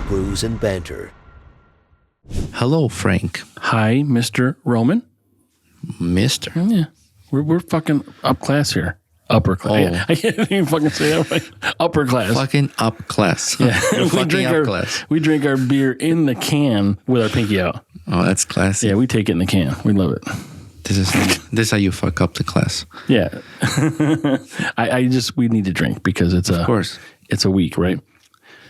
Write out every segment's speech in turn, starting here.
Brews and Banter. Hello, Frank. Hi, Mr. Roman. Mister. Yeah, we're fucking up class here. Upper class. Oh. Yeah, I can't even fucking say that right. Upper class. Fucking up class. Yeah, we drink our beer in the can with our pinky out. Oh, that's classy. Yeah, we take it in the can. We love it. This is how you fuck up the class. Yeah, we need to drink because it's Of course. it's a week, right?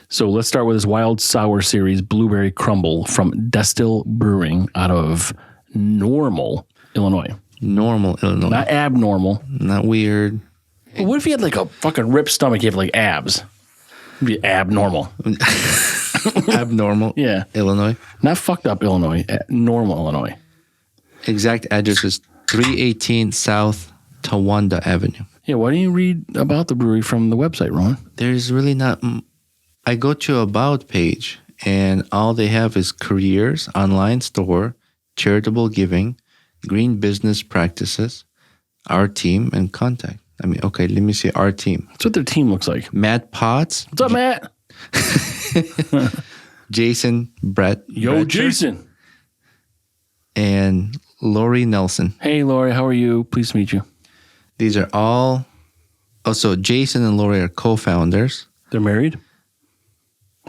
So let's start with this Wild Sour Series Blueberry Crumble from DESTIHL Brewing out of Normal, Illinois. Normal Illinois. Not abnormal. Not weird. But what if you had like a fucking ripped stomach? You have like abs. It'd be abnormal. Abnormal. Yeah. Illinois. Not fucked up Illinois. Normal Illinois. Exact address is 318 South Towanda Avenue. Yeah. Why don't you read about the brewery from the website, Ron? There's really not. I go to About page, and all they have is careers, online store, charitable giving, green business practices, our team, and contact. I mean, okay, let me see our team. That's what their team looks like. Matt Potts. What's up, Matt? Jason Brett. Yo, Bretcher, Jason. And Lori Nelson. Hey, Lori. How are you? Pleased to meet you. These are all. Also, Jason and Lori are co-founders. They're married?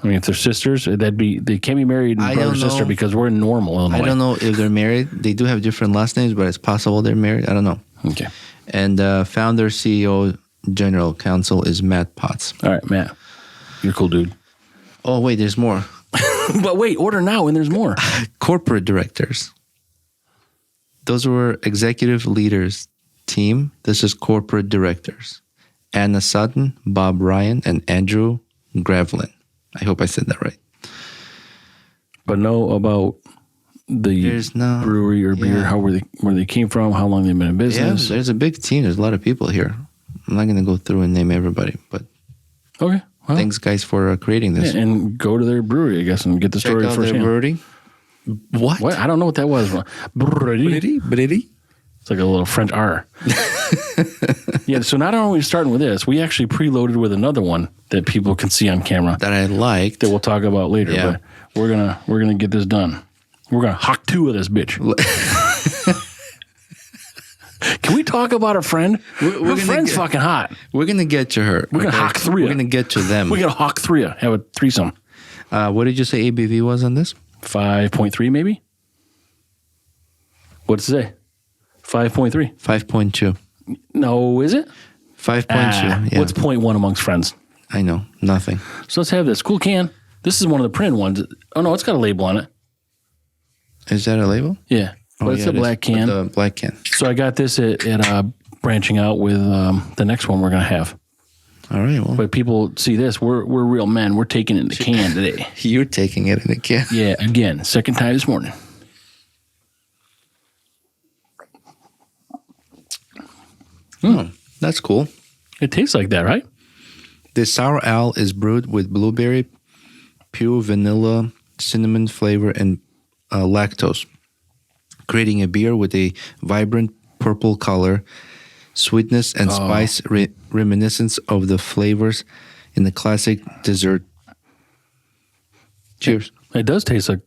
I mean, if they're sisters, they can't be married and brother sister because we're in Normal Illinois. I don't know if they're married. They do have different last names, but it's possible they're married. I don't know. Okay. And founder, CEO, general counsel is Matt Potts. All right, Matt. You're a cool dude. Oh, wait, there's more. But wait, order now and there's more. Corporate directors. Those were executive leaders team. This is corporate directors. Anna Sutton, Bob Ryan, and Andrew Gravlin. I hope I said that right. But know about the brewery or beer, where they came from, how long they've been in business. Yeah, there's a big team. There's a lot of people here. I'm not going to go through and name everybody, but okay. Well, thanks, guys, for creating this. Yeah, and go to their brewery, I guess, and get the Check story out firsthand. their brewery. What? I don't know what that was. Brewery. It's like a little French R. Yeah, so not only are we starting with this, we actually preloaded with another one that people can see on camera That I liked. that we'll talk about later. Yeah. But we're gonna get this done. We're gonna Hawk Tuah this bitch. Can we talk about our friend? Her friend's fucking hot. We're going to get to her. We're gonna Hawk 3. We're going to get to them. We got to Hawk 3. Have a threesome. What did you say ABV was on this? 5.3 maybe. What's it say? 5.3. 5.2. No, is it? 5.2. Yeah. What's 0.1 amongst friends? I know. Nothing. So let's have this. Cool can. This is one of the printed ones. Oh, no, it's got a label on it. Is that a label? Yeah. But it's a black can. The black can. So I got this at branching out with the next one we're going to have. All right. Well, But people see this. We're real men. We're taking it in the can today. you're taking it in a can. Yeah, again. Second time this morning. Oh, that's cool. It tastes like that, right? This sour ale is brewed with blueberry, pure vanilla, cinnamon flavor, and lactose, creating a beer with a vibrant purple color, sweetness, and spice reminiscence of the flavors in the classic dessert. Cheers. It does taste like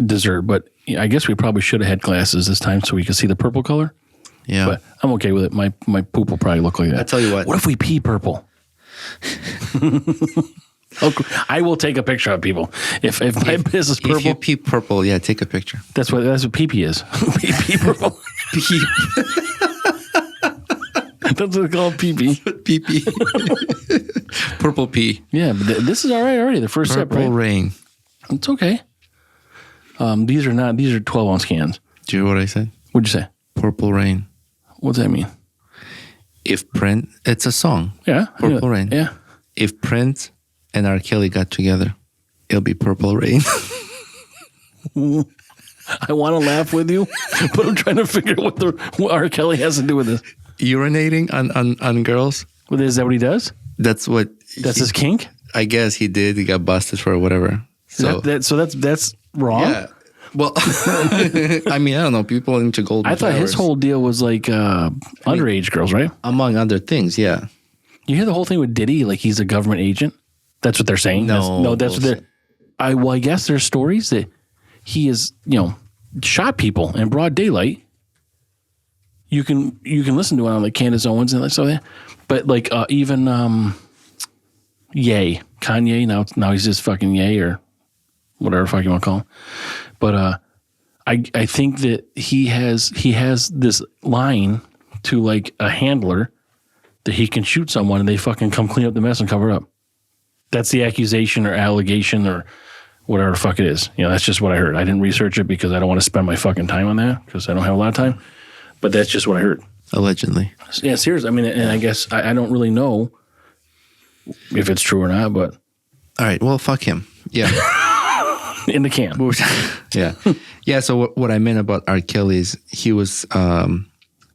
dessert, but I guess we probably should have had glasses this time so we could see the purple color. Yeah. But I'm okay with it. My poop will probably look like that. I tell you what. What if we pee purple? I will take a picture of people. If my piss is purple. If you pee purple, yeah, take a picture. That's what pee is. Pee purple. Pee. That's what it's called, pee. Pee. Purple pee. Yeah, but this is all right already. The first sip, Purple right? rain. It's okay. These are 12-ounce cans. Do you hear what I said? What'd you say? Purple rain. What's that mean? If Prince, it's a song. Yeah. Purple Rain. Yeah. If Prince and R. Kelly got together, it'll be Purple Rain. I want to laugh with you, but I'm trying to figure out what R. Kelly has to do with this. Urinating on girls. Well, is that what he does? That's His kink? I guess he did. He got busted for whatever. So that's wrong. Yeah. Well, I mean, I don't know. People into golden I thought his whole deal was like underage girls, right? Among other things, yeah. You hear the whole thing with Diddy, like he's a government agent? That's what they're saying? No, that's what they're... I guess there's stories that he has, shot people in broad daylight. You can listen to it on like Candace Owens and so that, but like even Ye Kanye now he's just fucking Ye or whatever the fuck you want to call him. But I think that he has this line to like a handler that he can shoot someone and they fucking come clean up the mess and cover it up. That's the accusation or allegation or whatever the fuck it is. That's just what I heard. I didn't research it because I don't want to spend my fucking time on that because I don't have a lot of time. But that's just what I heard. Allegedly. Yeah, seriously. I mean, and I guess I don't really know if it's true or not, but. All right. Well, fuck him. Yeah. In the can. Yeah. Yeah. So what I meant about R. Kelly is he was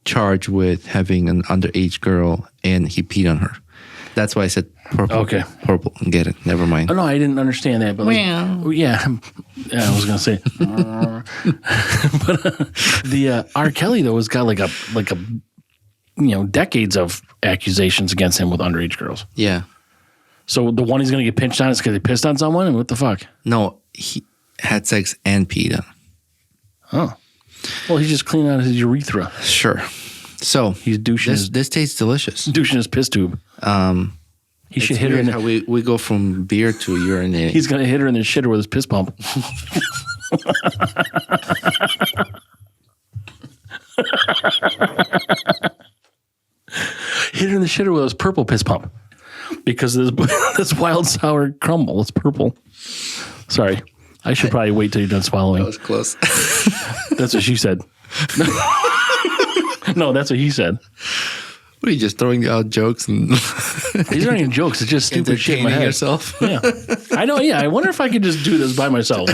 charged with having an underage girl and he peed on her. That's why I said purple. Okay. Purple. Get it. Never mind. Oh, no, I didn't understand that. But yeah, I was going to say. But the R. Kelly, though, has got like a decades of accusations against him with underage girls. Yeah. So the one he's going to get pinched on is because he pissed on someone? And what the fuck? No, he had sex and peed on. Oh. Well, he's just cleaning out his urethra. Sure. So he's douching this tastes delicious. Douching his piss tube. He should hit her in how we go from beer to urinating. He's going to hit her in the shitter with his piss pump. Hit her in the shitter with his purple piss pump. Because this wild sour crumble is purple. Sorry. I should probably wait till you're done swallowing. That was close. That's what she said. No, that's what he said. What are you just throwing out jokes? And These aren't even jokes. It's just stupid shit in my head. Yourself? Yeah. I know, yeah. I wonder if I could just do this by myself.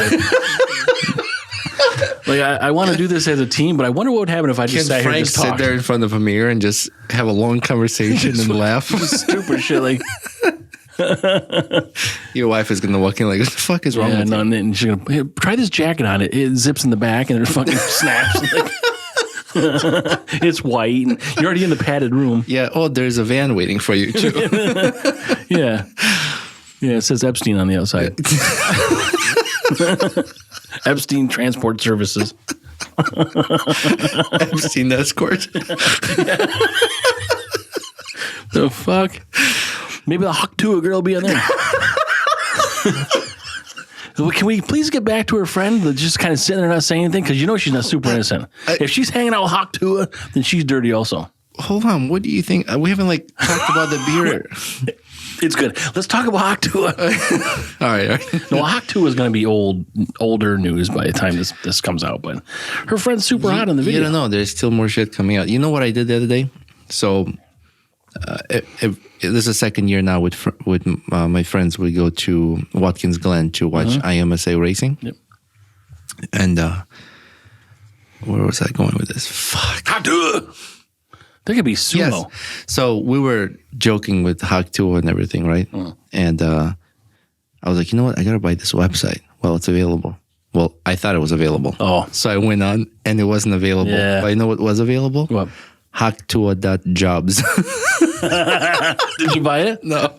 Like I want to do this as a team, but I wonder what would happen if I just sat here and just talked. Sit there in front of a mirror and just have a long conversation and laugh? Stupid shit like... Your wife is going to walk in like, what the fuck is wrong with you? And she's going to, hey, try this jacket on. It zips in the back and it fucking snaps. Like, it's white and you're already in the padded room. Yeah. Oh, there's a van waiting for you too. Yeah. Yeah. It says Epstein on the outside. Epstein Transport Services. Epstein Escort. The fuck? Maybe the Hawk Tuah girl will be in there. Can we please get back to her friend that's just kind of sitting there not saying anything? Because she's not super innocent. If she's hanging out with Hawk Tuah, then she's dirty also. Hold on. What do you think? We haven't talked about the beer. It's good. Let's talk about Hawk Tuah. All right. No, Hawk Tuah is going to be older news by the time this comes out. But her friend's super hot in the video. You don't know. There's still more shit coming out. You know what I did the other day? So... this is the second year now with my friends. We go to Watkins Glen to watch IMSA racing. Yep. And where was I going with this? Fuck. Hawk Tuah. There could be sumo. Yes. So we were joking with Hawk Tuah and everything, right? And I was like, you know what? I got to buy this website. Well, it's available. Well, I thought it was available. Oh. So I went on and it wasn't available. Yeah. But you know what was available? What? HawkTuah.jobs. Did you buy it? No.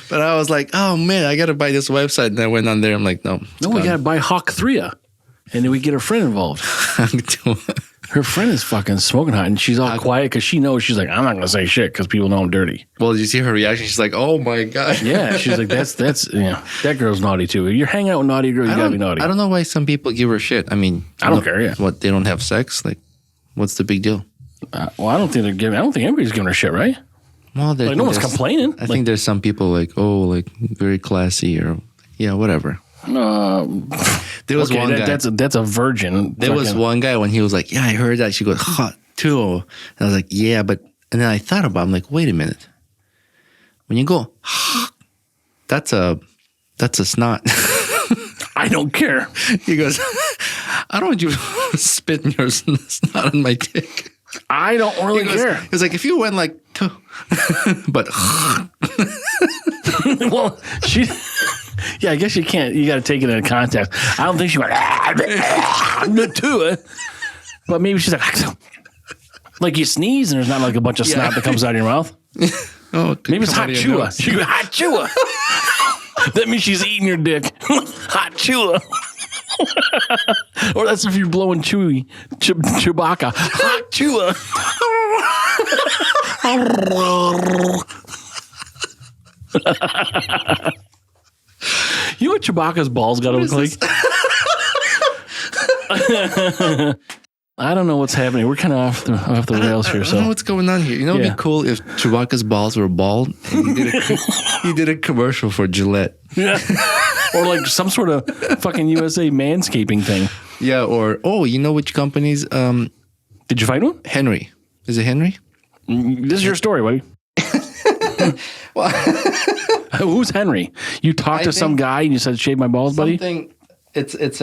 But I was like, oh man, I got to buy this website. And I went on there. I'm like, no. No, we got to buy Hawk Tuah. And then we get her friend involved. Her friend is fucking smoking hot. And she's all quiet because she knows. She's like, I'm not going to say shit because people know I'm dirty. Well, did you see her reaction? She's like, oh my God. Yeah. She's like, that's that girl's naughty too. If you're hanging out with naughty girls, you got to be naughty. I don't know why some people give her shit. I mean, I don't care. Yeah. What, they don't have sex? Like, what's the big deal? Well, I don't think anybody's giving her shit, right? Well, no one's complaining. I think there's some people very classy or whatever. There was one guy. That's a virgin. There was one guy when he was like, yeah, I heard that. She goes, hot too. And I was like, yeah, but and then I thought about it. I'm like, wait a minute. When you go, that's a snot. I don't care. He goes, I don't want you spit your snot on my dick. I don't really care. It's like if you went like, but well, yeah, I guess you can't. You got to take it in context. I don't think she went to it, but maybe she's like you sneeze and there's not like a bunch of snot that comes out of your mouth. Oh, maybe it's Hawk Tuah. She goes Hawk Tuah. That means she's eating your dick. Hot Tuah. Or that's if you're blowing Chewbacca. Hot Tuah. You know what Chewbacca's balls got to look like? I don't know what's happening. We're kind of off the rails here. I don't know what's going on here. You know, it'd be cool if Chewbacca's balls were bald and he did a commercial for Gillette. Yeah. Or like some sort of fucking USA manscaping thing. Yeah, or, you know which companies? Did you find one? Henry. Is it Henry? This is your story, buddy. Who's Henry? You talked to some guy and you said, shave my balls, buddy? It's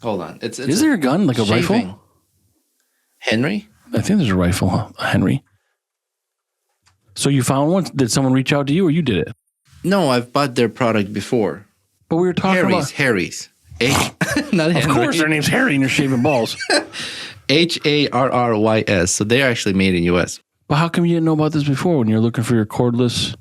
hold on. Is there a gun, like a rifle? Henry? I think there's a rifle, Henry. So you found one? Did someone reach out to you or you did it? No, I've bought their product before. But we were talking about... Harry's. Not Henry. Of course their name's Harry and you're shaving balls. Harrys. So they're actually made in U.S. But how come you didn't know about this before when you're looking for your cordless...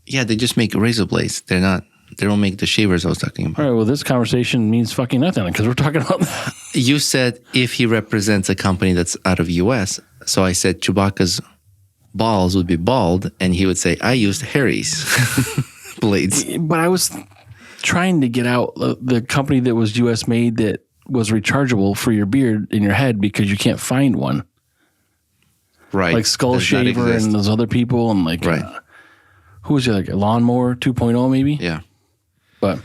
Yeah, they just make razor blades. They don't make the shavers I was talking about. All right, well, this conversation means fucking nothing because we're talking about that. You said if he represents a company that's out of U.S., so I said Chewbacca's balls would be bald, and he would say, I used Harry's blades. But I was trying to get out the company that was U.S. made that was rechargeable for your beard in your head because you can't find one. Right. Like Skull Shaver and those other people and like... Right. Who was it, like a Lawnmower 2.0 maybe? Yeah. But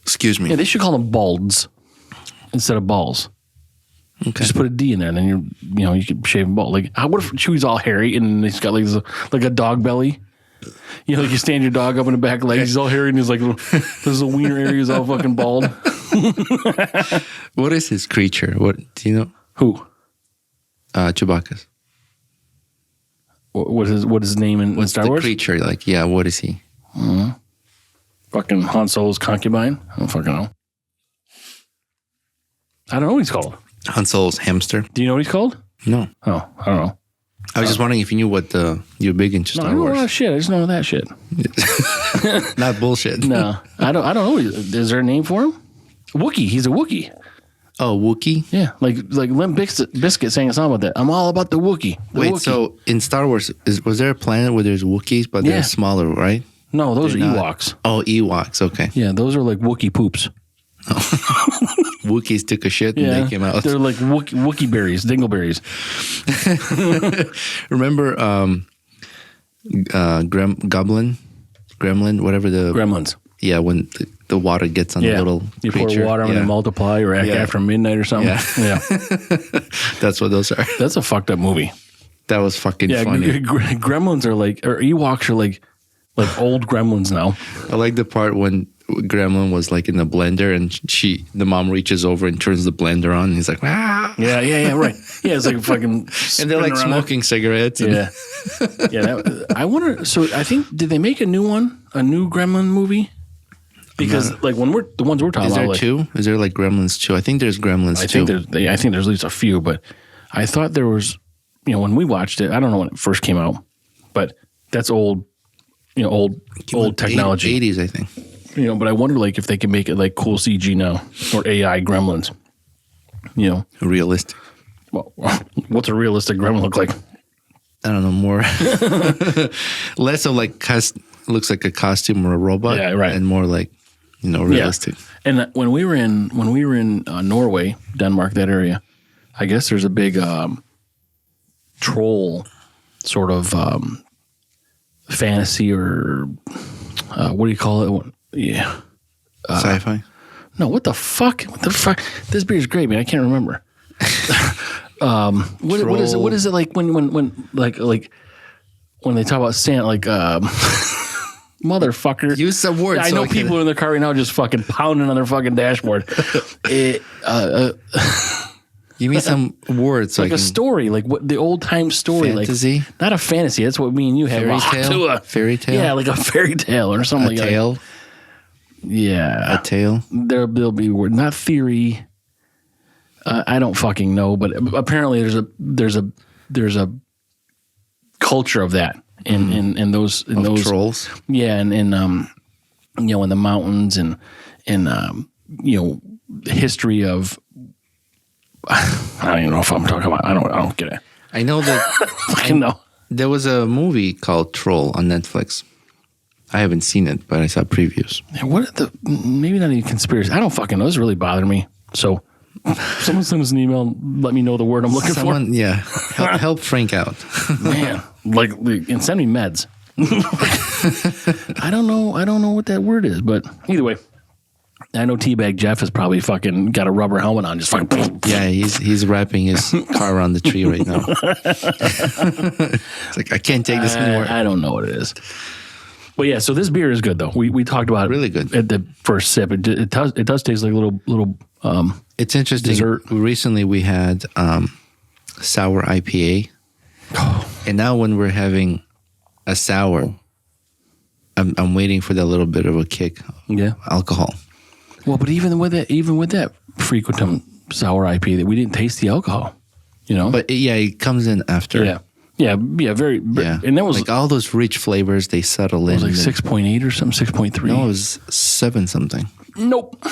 excuse me. Yeah, they should call them balds instead of balls. Okay. Just put a D in there, and then you can shave a ball. Like, what if Chewy's all hairy and he's got like a dog belly? You know, like you stand your dog up in the back legs, he's all hairy, and he's like, his little wiener area is all fucking bald. What is his creature? What do you know? Who? Chewbacca's. What is his name in Star Wars? What's the creature like? Yeah, what is he? Fucking Han Solo's concubine? I don't fucking know. I don't know what he's called. Han Solo's hamster. Do you know what he's called? No. Oh, I don't know. I was just wondering if you knew what you're big into Star Wars. I know a lot Wars. of shit. I just know that shit. Not bullshit. No, I don't know. Is there a name for him? Wookiee. He's a Wookiee. Oh, Wookiee? Yeah, like Limp Bizkit sang a song about that. I'm all about the Wookiee. Wait, so in Star Wars, was there a planet where there's Wookiees, but they're smaller, right? No, those are Ewoks. Oh, Ewoks, okay. Yeah, those are like Wookiee poops. Wookiees took a shit and they came out. They're like Wookiee berries, dingleberries. Remember Gremlin, whatever the... Gremlins. Yeah, when the water gets on the little you creature. pour water on and multiply or after midnight or something. Yeah. That's what those are. That's a fucked up movie. That was fucking funny. Gremlins are like, or Ewoks are like old gremlins now. I like the part when Gremlin was like in the blender and the mom reaches over and turns the blender on and he's like, ah. Yeah, right. Yeah, it's like fucking and they're like smoking cigarettes. Yeah. I wonder, so I think, did they make a new Gremlin movie? Because like when the ones we're talking about. Is there two? Is there like Gremlins 2? I think there's Gremlins 2. I think there's at least a few, but I thought there was, when we watched it, I don't know when it first came out, but that's old, old technology. 80s, I think. But I wonder like if they can make it like cool CG now or AI gremlins. Realistic. Well, what's a realistic gremlin look like? I don't know, more less of like looks like a costume or a robot, right, and more like realistic. Yeah. And when we were in Norway, Denmark, that area, I guess there's a big troll sort of fantasy or what do you call it? Yeah, sci-fi. No, what the fuck? This beer is great, man. I can't remember. What is it like when like when they talk about Santa, like motherfucker? Use some words. I know people in their car right now just fucking pounding on their fucking dashboard. Give me some words. Like a story, like what the old time story, fantasy? Like not a fantasy. That's what me and you have. Fairy tale. Yeah, like a fairy tale or something. A tale. Yeah, a tale. There'll be word, not theory. I don't fucking know, but apparently there's a culture of that in those trolls. Yeah, and in the mountains and history of. I don't even know if I'm talking about. I don't get it. I know that. I know. There was a movie called Troll on Netflix. I haven't seen it, but I saw previews. What are maybe not even conspiracy. I don't fucking know. This really bothered me. So someone send us an email. Let me know the word I'm looking for. Yeah, help Frank out. Man, and send me meds. I don't know what that word is, but either way, I know Teabag Jeff has probably fucking got a rubber helmet on, just fucking. Yeah, he's wrapping his car around the tree right now. It's like I can't take this anymore. I don't know what it is. But yeah, so this beer is good though. We talked about really it good at the first sip. It does taste like a little. It's interesting. Dessert. Recently, we had sour IPA, and now when we're having a sour, I'm waiting for that little bit of a kick. Yeah, alcohol. Well, but even with that frequentum sour IPA, that we didn't taste the alcohol. But it comes in after. Yeah. Yeah, very. Yeah. And that was like all those rich flavors, they settle in. It was like 6.8 or something, 6.3. No, it was 7 something. Nope.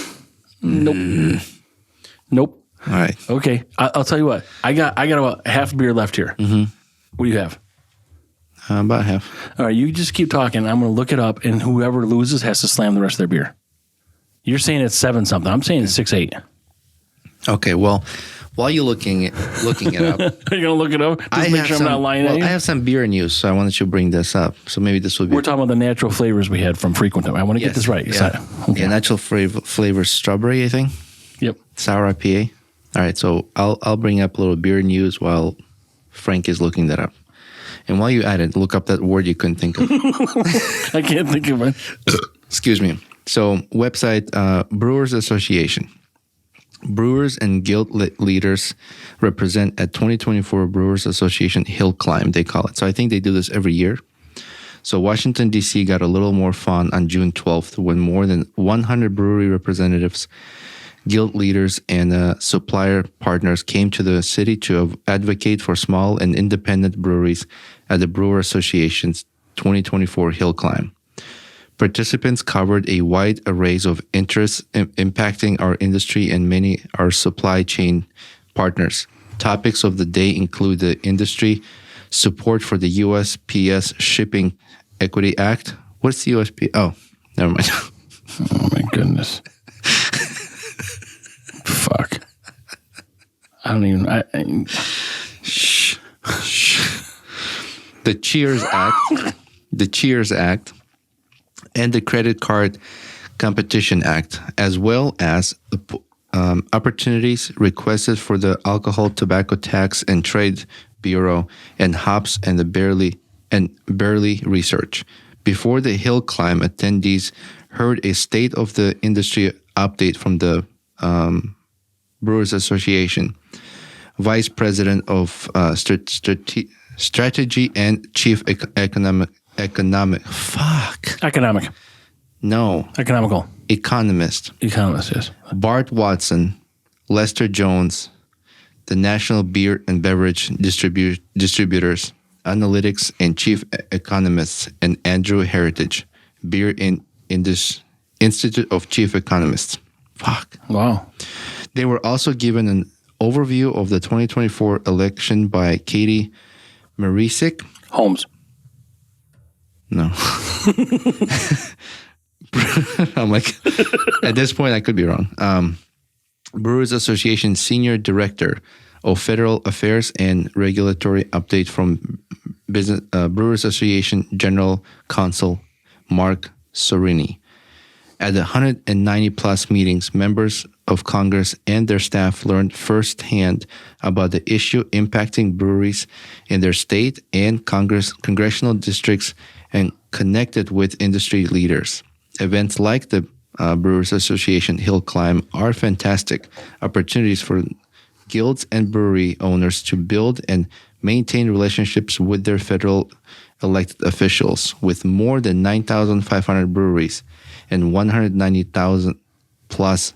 All right. Okay. I'll tell you what. I got about half a beer left here. Mm-hmm. What do you have? About half. All right. You just keep talking. I'm going to look it up, and whoever loses has to slam the rest of their beer. You're saying it's 7 something. I'm saying it's 6.8. Okay. Well, while you're looking it up, are you gonna look it up? Just make sure I'm not lying at you. I have some beer news, so I wanted you to bring this up. So maybe this will be. We're talking about the natural flavors we had from Frequentum. I want to get this right. Yeah, okay. Natural flavor strawberry, I think. Yep. Sour IPA. All right, so I'll bring up a little beer news while Frank is looking that up. And while you at it, look up that word you couldn't think of. I can't think of it. Excuse me. So website Brewers Association. Brewers and guild leaders represent at 2024 Brewers Association Hill Climb, they call it. So I think they do this every year. So Washington, D.C. got a little more fun on June 12th when more than 100 brewery representatives, guild leaders, and supplier partners came to the city to advocate for small and independent breweries at the Brewer Association's 2024 Hill Climb. Participants covered a wide array of interests impacting our industry and many our supply chain partners. Topics of the day include the industry, support for the USPS Shipping Equity Act. What's the USP? Oh, never mind. Oh, my goodness. Fuck. I don't even... Shh. The Cheers Act, and the Credit Card Competition Act, as well as opportunities requested for the Alcohol, Tobacco Tax and Trade Bureau and hops and the barley research. Before the Hill Climb, attendees heard a state of the industry update from the Brewers Association, Vice President of Strategy and Chief Economical. Economist, yes. Bart Watson, Lester Jones, the National Beer and Beverage Distributors, Analytics and Chief Economists, and Andrew Heritage, Beer Institute of Chief Economists. Fuck. Wow. They were also given an overview of the 2024 election by Katie Marisik. Holmes. No. I'm like, at this point, I could be wrong. Brewers Association Senior Director of Federal Affairs and Regulatory update from Brewers Association General Counsel Mark Sorini. At the 190 plus meetings, members of Congress and their staff learned firsthand about the issue impacting breweries in their state and congressional districts and connected with industry leaders. Events like the Brewers Association Hill Climb are fantastic opportunities for guilds and brewery owners to build and maintain relationships with their federal elected officials. With more than 9,500 breweries and 190,000 plus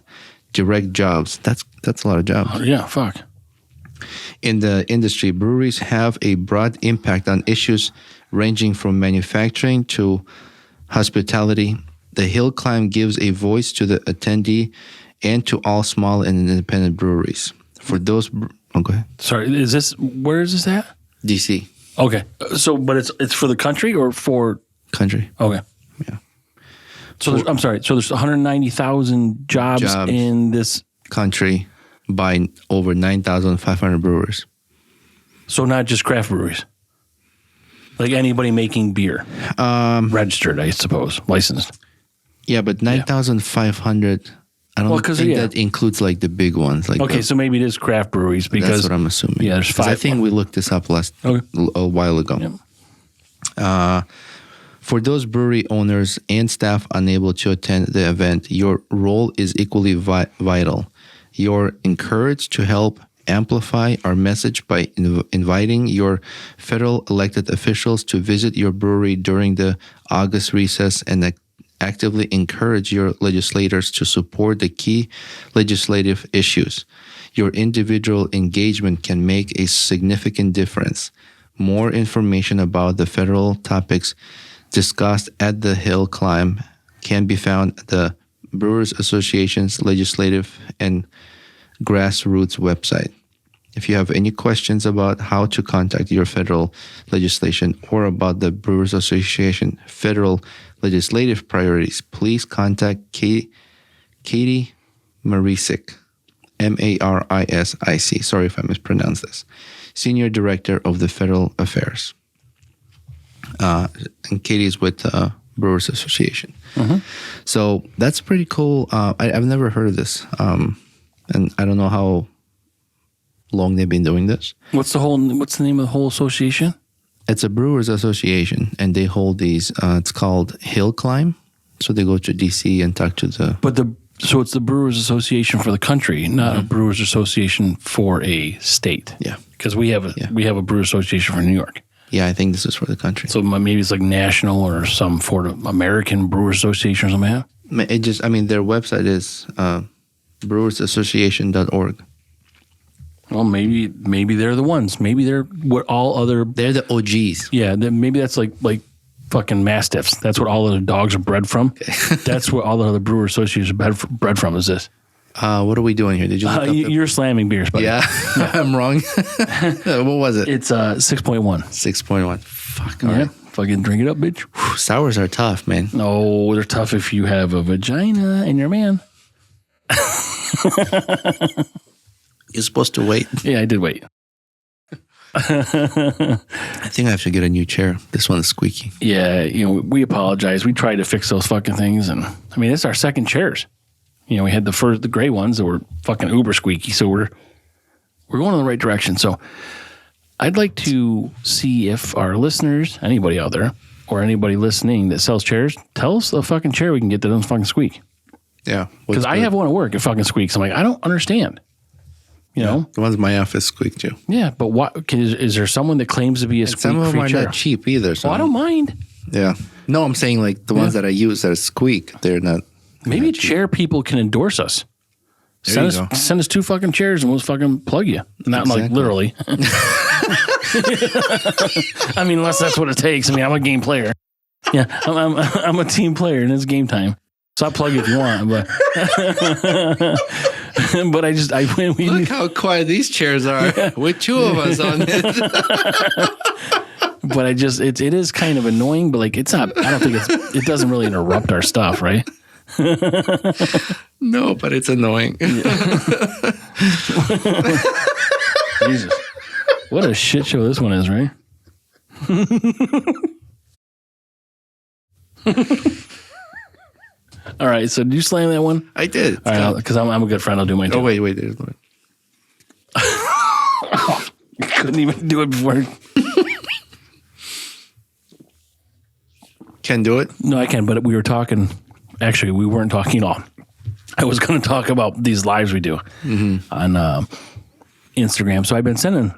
direct jobs, that's a lot of jobs. Oh, yeah, fuck. In the industry, breweries have a broad impact on issues ranging from manufacturing to hospitality, The hill climb gives a voice to the attendee and to all small and independent breweries. For those, go ahead. Sorry, where is this at? DC. Okay, so but it's for the country or for Country. Okay, Yeah. so I'm sorry. So there's 190,000 jobs in this country by over 9,500 brewers. So not just craft breweries, like anybody making beer, registered, I suppose, licensed. Yeah, but 9,500. I don't think that includes like the big ones. Like so maybe it is craft breweries because that's what I'm assuming. Yeah, there's 5. I think we looked this up a while ago. Yep. For those brewery owners and staff unable to attend the event, your role is equally vital. You're encouraged to help amplify our message by inviting your federal elected officials to visit your brewery during the August recess and actively encourage your legislators to support the key legislative issues. Your individual engagement can make a significant difference. More information about the federal topics discussed at the Hill Climb can be found at the Brewers Association's legislative and grassroots website. If you have any questions about how to contact your federal legislation or about the Brewers Association federal legislative priorities, please contact Katie Marisic, Marisic. Sorry if I mispronounced this. Senior Director of the Federal Affairs. And Katie's with Brewers Association. Mm-hmm. So that's pretty cool. I've never heard of this. And I don't know how long they've been doing this. What's the name of the whole association? It's a Brewers Association, and they hold these. It's called Hill Climb. So they go to DC and talk to the. So it's the Brewers Association for the country, not a Brewers Association for a state. Yeah, because we have a Brewers Association for New York. Yeah, I think this is for the country. So maybe it's like national or some for the American Brewers Association or something. Their website is brewersassociation.org. Well, maybe they're the ones. Maybe they're what all other. They're the OGs. Yeah, maybe that's like fucking mastiffs. That's what all other dogs are bred from. Okay. That's what all the other Brewer Associations are bred from. Is this? What are we doing here? Did you look up you're slamming beers, buddy. Yeah, I'm wrong. What was it? It's 6.1. 6.1. Fuck. All right. Fucking drink it up, bitch. Whew, sours are tough, man. No, they're tough if you have a vagina and you're a man. You're supposed to wait. Yeah, I did wait. I think I have to get a new chair. This one's squeaky. Yeah, we apologize. We tried to fix those fucking things, and it's our second chairs. We had the gray ones that were fucking uber squeaky, so we're going in the right direction. So I'd like to see if our listeners, anybody out there, or anybody listening that sells chairs, tell us the fucking chair we can get that doesn't fucking squeak. Yeah. Because I have one at work, it fucking squeaks. I'm like, I don't understand. You know? The ones in my office squeak too. Yeah, but is there someone that claims to be a squeak-free chair? Some of them are not cheap either. So I don't mind. Yeah. No, I'm saying like the ones that I use that squeak, they're not. Maybe chair people can endorse us. Send us 2 fucking chairs and we'll fucking plug you. Not like literally. Unless that's what it takes. I'm a game player. Yeah, I'm a team player and it's game time. So I'll plug you if you want, but look how quiet these chairs are with 2 of us on it. But it is kind of annoying, but like it's not. I don't think it doesn't really interrupt our stuff, right? No, but it's annoying. Jesus, what a shit show this one is, right? All right, so did you slam that one? I did. All right, because I'm a good friend. I'll do mine too. Oh, wait. There's one. Couldn't even do it before. Can do it? No, I can, but we were talking. Actually, we weren't talking at all. I was going to talk about these lives we do on Instagram. So I've been sending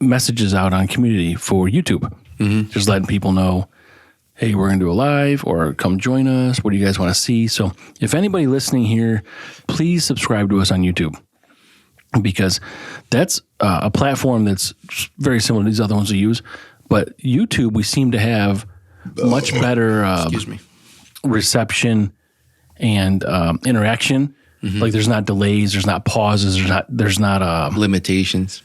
messages out on community for YouTube. Just letting people know, hey, we're going to do a live or come join us. What do you guys want to see? So if anybody listening here, please subscribe to us on YouTube because that's a platform that's very similar to these other ones we use. But YouTube, we seem to have much better Excuse me. reception and interaction. Like there's not delays, there's not pauses, there's not Limitations.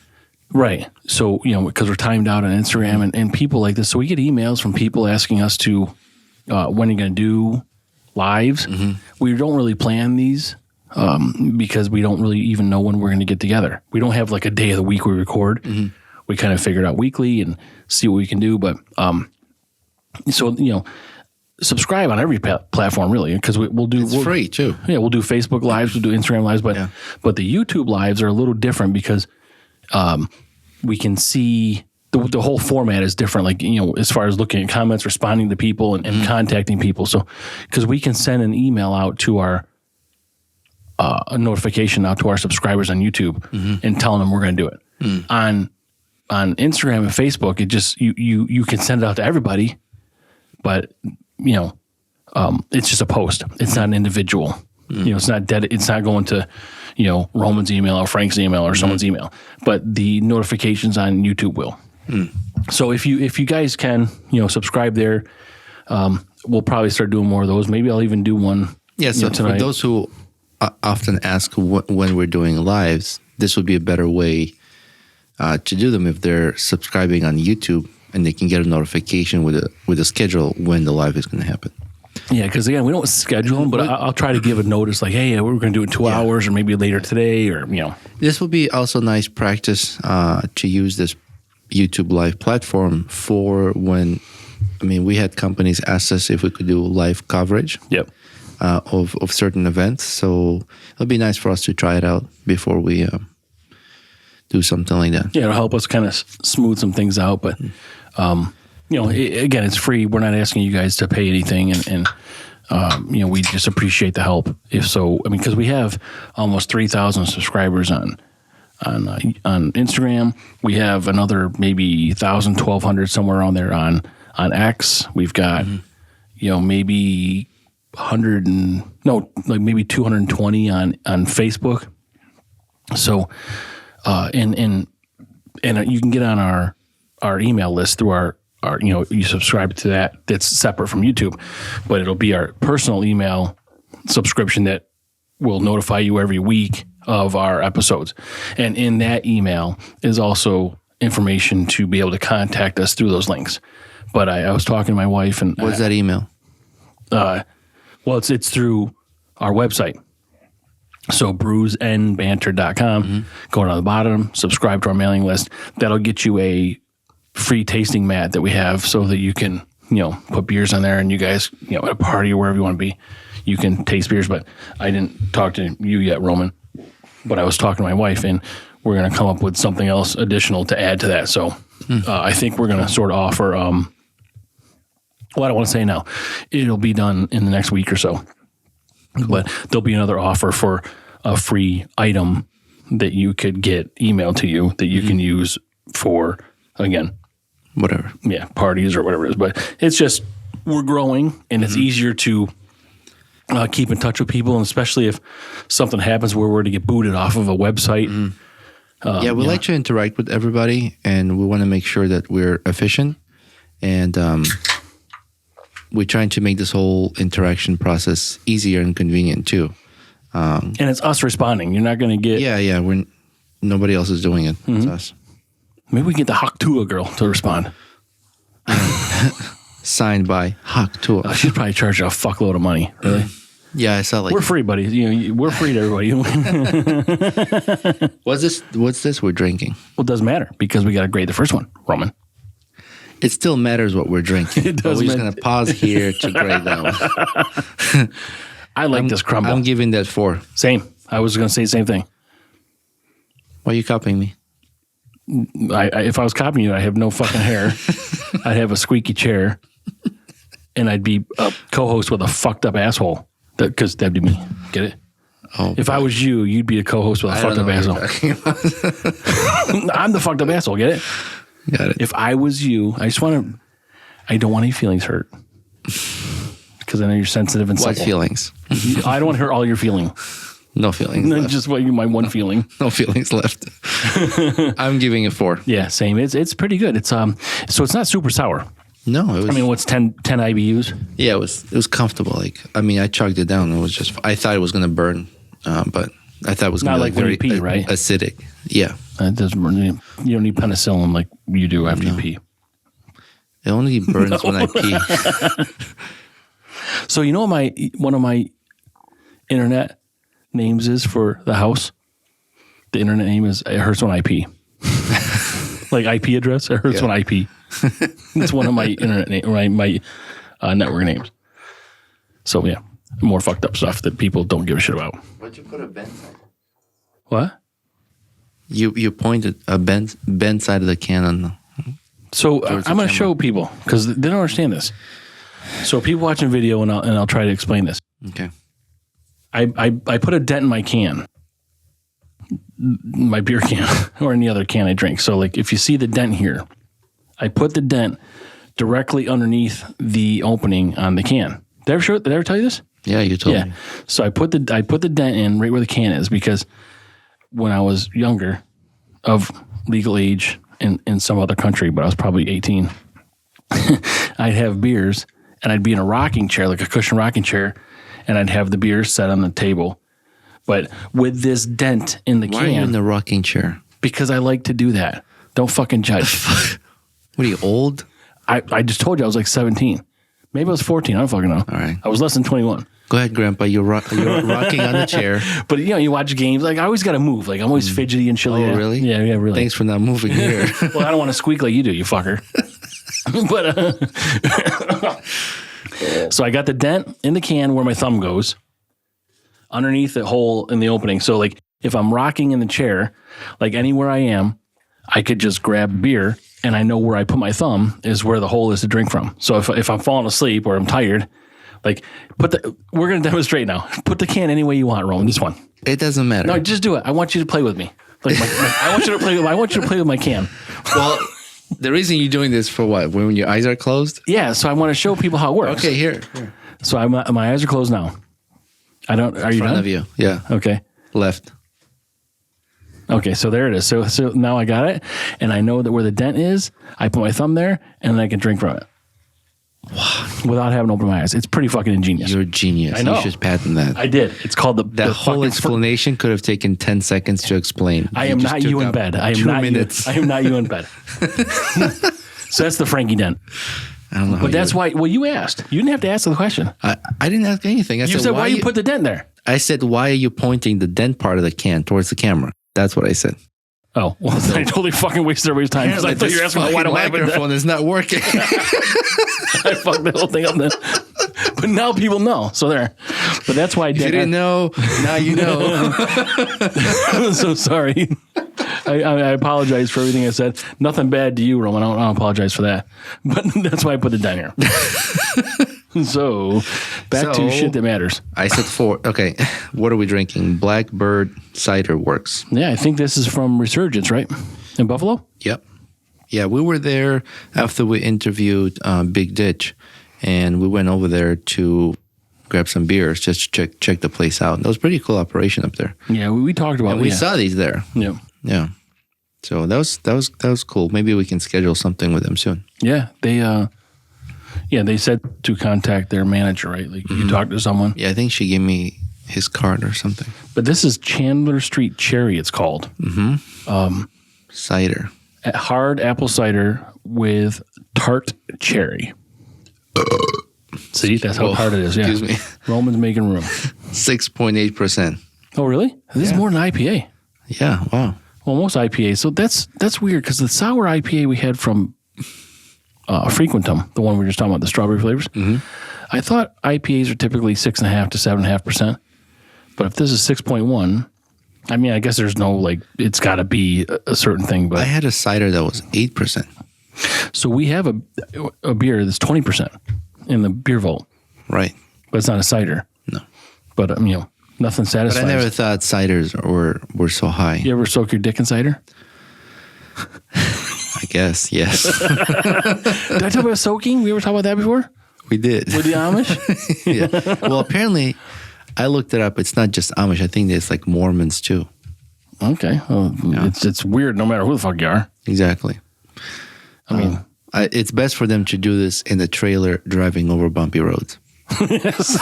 right. So, because we're timed out on Instagram and people like this. So we get emails from people asking us to, when are you going to do lives? We don't really plan these because we don't really even know when we're going to get together. We don't have like a day of the week we record. We kind of figure it out weekly and see what we can do. But so, subscribe on every platform really, because we'll do Free too. Yeah, we'll do Facebook lives, we'll do Instagram lives, but the YouTube lives are a little different because we can see the whole format is different. Like, as far as looking at comments, responding to people and contacting people. So, because we can send an email out to our, a notification out to our subscribers on YouTube and telling them we're going to do it. On Instagram and Facebook, it just, you can send it out to everybody, but it's just a post. It's not an individual. It's not it's not going to, Roman's email or Frank's email or someone's email, but the notifications on YouTube will. So if you guys can, subscribe there, we'll probably start doing more of those. Maybe I'll even do one. Yeah. So for those who often ask when we're doing lives, this would be a better way to do them if they're subscribing on YouTube, and they can get a notification with a schedule when the live is going to happen. Yeah, because again, we don't schedule them, but I'll try to give a notice like, hey, we're going to do it in 2 hours or maybe later today or, This will be also nice practice to use this YouTube live platform for when, we had companies ask us if we could do live coverage of certain events. So it'll be nice for us to try it out before we do something like that. Yeah, it'll help us kind of smooth some things out, but... again, it's free. We're not asking you guys to pay anything, and we just appreciate the help. If so, because we have almost 3,000 subscribers on Instagram. We have another maybe 1,000, 1,200 somewhere around there on X. We've got maybe 220 on Facebook. So, and you can get on our email list through our you subscribe to that. That's separate from YouTube, but it'll be our personal email subscription that will notify you every week of our episodes. And in that email is also information to be able to contact us through those links. But I was talking to my wife and... What's that email? Well, it's through our website. So BrewsnBanter.com. Go down to the bottom, subscribe to our mailing list. That'll get you a free tasting mat that we have so that you can, put beers on there and you guys, at a party or wherever you want to be, you can taste beers. But I didn't talk to you yet, Roman, but I was talking to my wife and we're going to come up with something else additional to add to that. So I think we're going to sort of offer, I don't want to say now, it'll be done in the next week or so, but there'll be another offer for a free item that you could get emailed to you that you can use for, again, whatever. Yeah, parties or whatever it is. But it's just, we're growing and it's easier to keep in touch with people, and especially if something happens where we're to get booted off of a website. We like to interact with everybody, and we want to make sure that we're efficient. And we're trying to make this whole interaction process easier and convenient too. And it's us responding. You're not going to get... Yeah. Nobody else is doing it. It's us. Maybe we can get the Hawk Tuah girl to respond. Signed by Hawk Tuah. She'd probably charge you a fuckload of money. Really? Yeah, I saw like... We're free, buddy. We're free to everybody. What's this we're drinking? Well, it doesn't matter because we got to grade the first one, Roman. It still matters what we're drinking. It does. We're just going to pause here to grade that one. I like this crumble. I'm giving that 4. Same. I was going to say the same thing. Why are you copying me? If I was copying you, I'd have no fucking hair. I'd have a squeaky chair, and I'd be a co-host with a fucked up asshole. Because that'd be me. Get it? Oh, if I was you, you'd be a co-host with a fucked up asshole. I'm the fucked up asshole. Get it? Got it. If I was you, I don't want any feelings hurt. Because I know you're sensitive and What supple. feelings? I don't want to hurt all your feelings. No feelings left. Just my one feeling. No feelings left. I'm giving it 4. Yeah, same. It's pretty good. It's so it's not super sour. No, it was. I mean, what's 10 IBUs? Yeah, it was comfortable. Like, I mean, I chugged it down. It was just. I thought it was gonna burn, but I thought it was gonna Not be like when very you pee, right? acidic. Yeah, It doesn't burn. You don't need penicillin like you do after you pee. it only burns when I pee. So you know what one of my internet names is for the house? The internet name is It Hurts When I Pee. Like IP address, It Hurts When I Pee. It's one of my internet my network names. So yeah, more fucked up stuff that people don't give a shit about. Why'd you put a bent side? What? You pointed a bent side of the can on the. So I'm going to show people because they don't understand this. So people watching video and I'll try to explain this. Okay. I put a dent in my can, my beer can, or any other can I drink. So like if you see the dent here, I put the dent directly underneath the opening on the can. Did I ever tell you this? Yeah, you told me. So I put the dent in right where the can is because when I was younger, of legal age in some other country, but I was probably 18, I'd have beers and I'd be in a rocking chair, like a cushion rocking chair, and I'd have the beers set on the table. But with this dent in the can. Why are you in the rocking chair? Because I like to do that. Don't fucking judge. What are you, old? I just told you I was like 17. Maybe I was 14. I don't fucking know. All right. I was less than 21. Go ahead, Grandpa. You're rocking on the chair. But you watch games. Like I always got to move. Like I'm always fidgety and shit. Oh, really? Yeah, really. Thanks for not moving here. Well, I don't want to squeak like you do, you fucker. But so I got the dent in the can where my thumb goes, underneath the hole in the opening. So like if I'm rocking in the chair, like anywhere I am, I could just grab beer, and I know where I put my thumb is where the hole is to drink from. So if I'm falling asleep or I'm tired, like we're gonna demonstrate now. Put the can any way you want, Roman. This one. It doesn't matter. No, just do it. I want you to play with me. Like I want you to play. I want you to play with my can. Well, the reason you're doing this for what? When your eyes are closed? Yeah. So I want to show people how it works. Okay, here. So my eyes are closed now. Are you In front done? of you. Yeah. Okay. Left. Okay, so there it is. So now I got it, and I know that where the dent is. I put my thumb there, and then I can drink from it. Wow. Without having to open my eyes. It's pretty fucking ingenious. You're a genius. I know. You should patent that. I did. It's called That whole explanation could have taken 10 seconds to explain. I am not you in bed. I am 2 not minutes. I am not you in bed. So that's the Frankie dent. I don't know. But that's why. Well, you asked. You didn't have to ask the question. I didn't ask anything. I You said why you put the dent there. I said, why are you pointing the dent part of the can towards the camera? That's what I said. Oh, well, I totally fucking wasted everybody's time because I thought you were asking why do I have a microphone is not working. I fucked the whole thing up then. But now people know. So there. But that's why I If you didn't know, now you know. I'm so sorry. I apologize for everything I said. Nothing bad to you, Roman. I don't apologize for that. But that's why I put it down here. So, back to shit that matters. I said 4. Okay, what are we drinking? Blackbird Cider Works. Yeah, I think this is from Resurgence, right? In Buffalo? Yep. Yeah, we were there after we interviewed Big Ditch, and we went over there to grab some beers just to check the place out. That was a pretty cool operation up there. Yeah, we talked about it. We saw these there. Yeah. Yeah. So that was cool. Maybe we can schedule something with them soon. Yeah, they said to contact their manager, right? Like you talk to someone. Yeah, I think she gave me his card or something. But this is Chandler Street Cherry, it's called. Cider. Hard apple cider with tart cherry. See, that's how hard it is. Yeah. Excuse me. Roman's making room. 6.8%. Oh, really? This is more than IPA. Yeah, wow. Well, most IPAs. So that's weird because the sour IPA we had from Frequentum, the one we were just talking about, the strawberry flavors, I thought IPAs are typically 6.5 to 7.5%. But if this is 6.1, I mean, I guess there's no, like, it's got to be a certain thing. But I had a cider that was 8%. So we have a beer that's 20% in the beer vault. Right. But it's not a cider. No. But, nothing satisfies. But I never thought ciders were so high. You ever soak your dick in cider? I guess, yes. Did I talk about soaking? We ever talked about that before? We did. With the Amish? Yeah. Well, apparently, I looked it up. It's not just Amish. I think there's like Mormons too. Okay. Well, it's weird no matter who the fuck you are. Exactly. I mean, It's best for them to do this in a trailer driving over bumpy roads. Yes.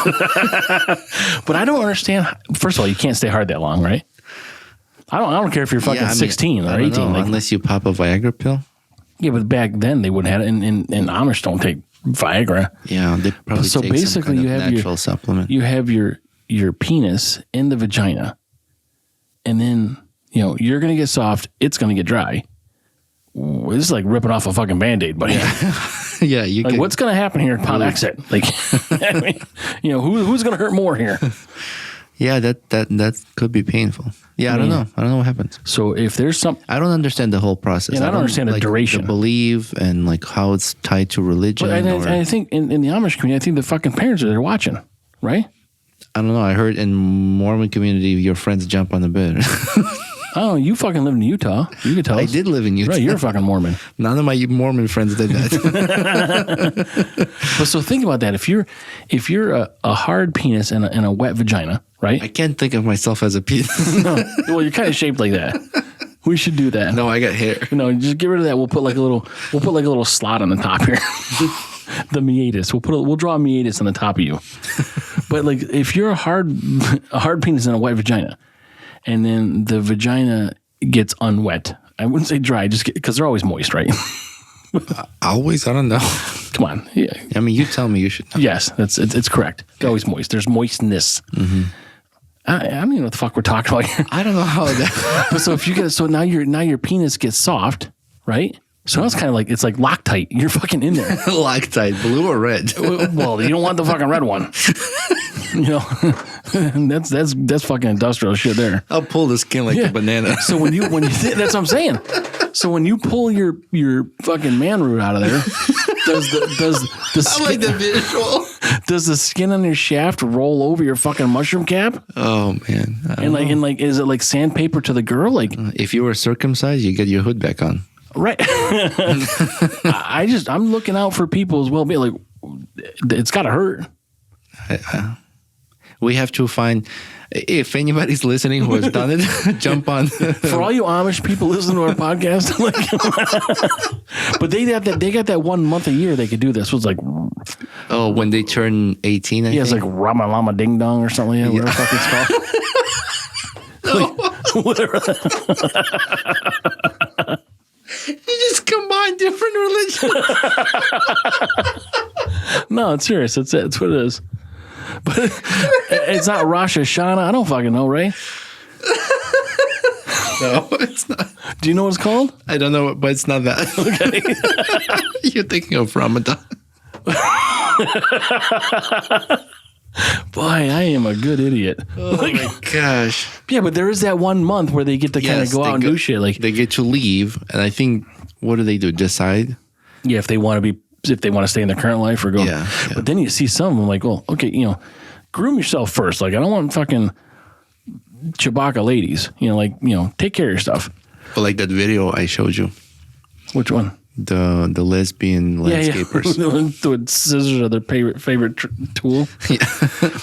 But I don't understand. First of all, you can't stay hard that long, right? I don't care if you're fucking 16 or 18. Like, unless you pop a Viagra pill. Yeah, but back then they wouldn't have it, and Amish don't take Viagra. Yeah, they probably so take basically some kind you of have natural supplement. You have your penis in the vagina, and then you're gonna get soft. It's gonna get dry. This is like ripping off a fucking Band-Aid, buddy. Yeah, you like, what's going to happen here upon exit? Like, I mean, who's going to hurt more here? Yeah, that could be painful. Yeah, I don't know. I don't know what happens. So if there's some, I don't understand the whole process. Yeah, I don't understand the duration, the belief, and like how it's tied to religion. But I think in the Amish community, I think the fucking parents are there watching, right? I don't know. I heard in Mormon community, your friends jump on the bed. Oh, you fucking live in Utah. You could tell us. I did live in Utah. Right, you're a fucking Mormon. None of my Mormon friends did that. But so think about that. If you're a hard penis and a wet vagina, right? I can't think of myself as a penis. No. Well, you're kind of shaped like that. We should do that. No, I got hair. No, just get rid of that. We'll put like a little slot on the top here. The meatus. We'll draw a meatus on the top of you. But like, if you're a hard penis and a wet vagina, and then the vagina gets unwet. I wouldn't say dry, just because they're always moist, right? Always? I don't know. Come on. Yeah. I mean, you tell me. You should know. Yes, it's correct. They're always moist. There's moistness. Mm-hmm. I don't even know what the fuck we're talking about here. I don't know how that. But so if you get now your penis gets soft, right? So it's kind of like, it's like Loctite. You're fucking in there. Loctite, blue or red? Well, you don't want the fucking red one. That's fucking industrial shit there. I'll pull the skin like a banana. So when you that's what I'm saying. So when you pull your fucking man root out of there, does the skin, I like the visual. Does the skin on your shaft roll over your fucking mushroom cap? Oh man. And is it like sandpaper to the girl? Like, if you were circumcised, you get your hood back on. Right. I'm looking out for people as well. Be like, it's got to hurt. We have to find, if anybody's listening who has done it, jump on. For all you Amish people listening to our podcast, but they got that 1 month a year they could do this. It was like, oh, when they turn 18, I think. It's like Rama Lama Ding Dong or something. Yeah, whatever the fuck it's called. Whatever. You just combine different religions. No, it's serious. It's what it is. But it's not Rosh Hashanah. I don't fucking know, Ray. No, it's not. Do you know what it's called? I don't know, but it's not that. Okay. You're thinking of Ramadan. Boy, I am a good idiot. Oh my gosh. Yeah, but there is that 1 month where they get to kind of go out and do shit. Like, they get to leave, and I think, what do they do? Decide? Yeah, if they want to stay in their current life or go. Yeah. But then you see some of them like, well, okay, groom yourself first. Like, I don't want fucking Chewbacca ladies. Take care of your stuff. Well, like that video I showed you. Which one? The lesbian landscapers. Yeah. The scissors are their favorite tool. Yeah.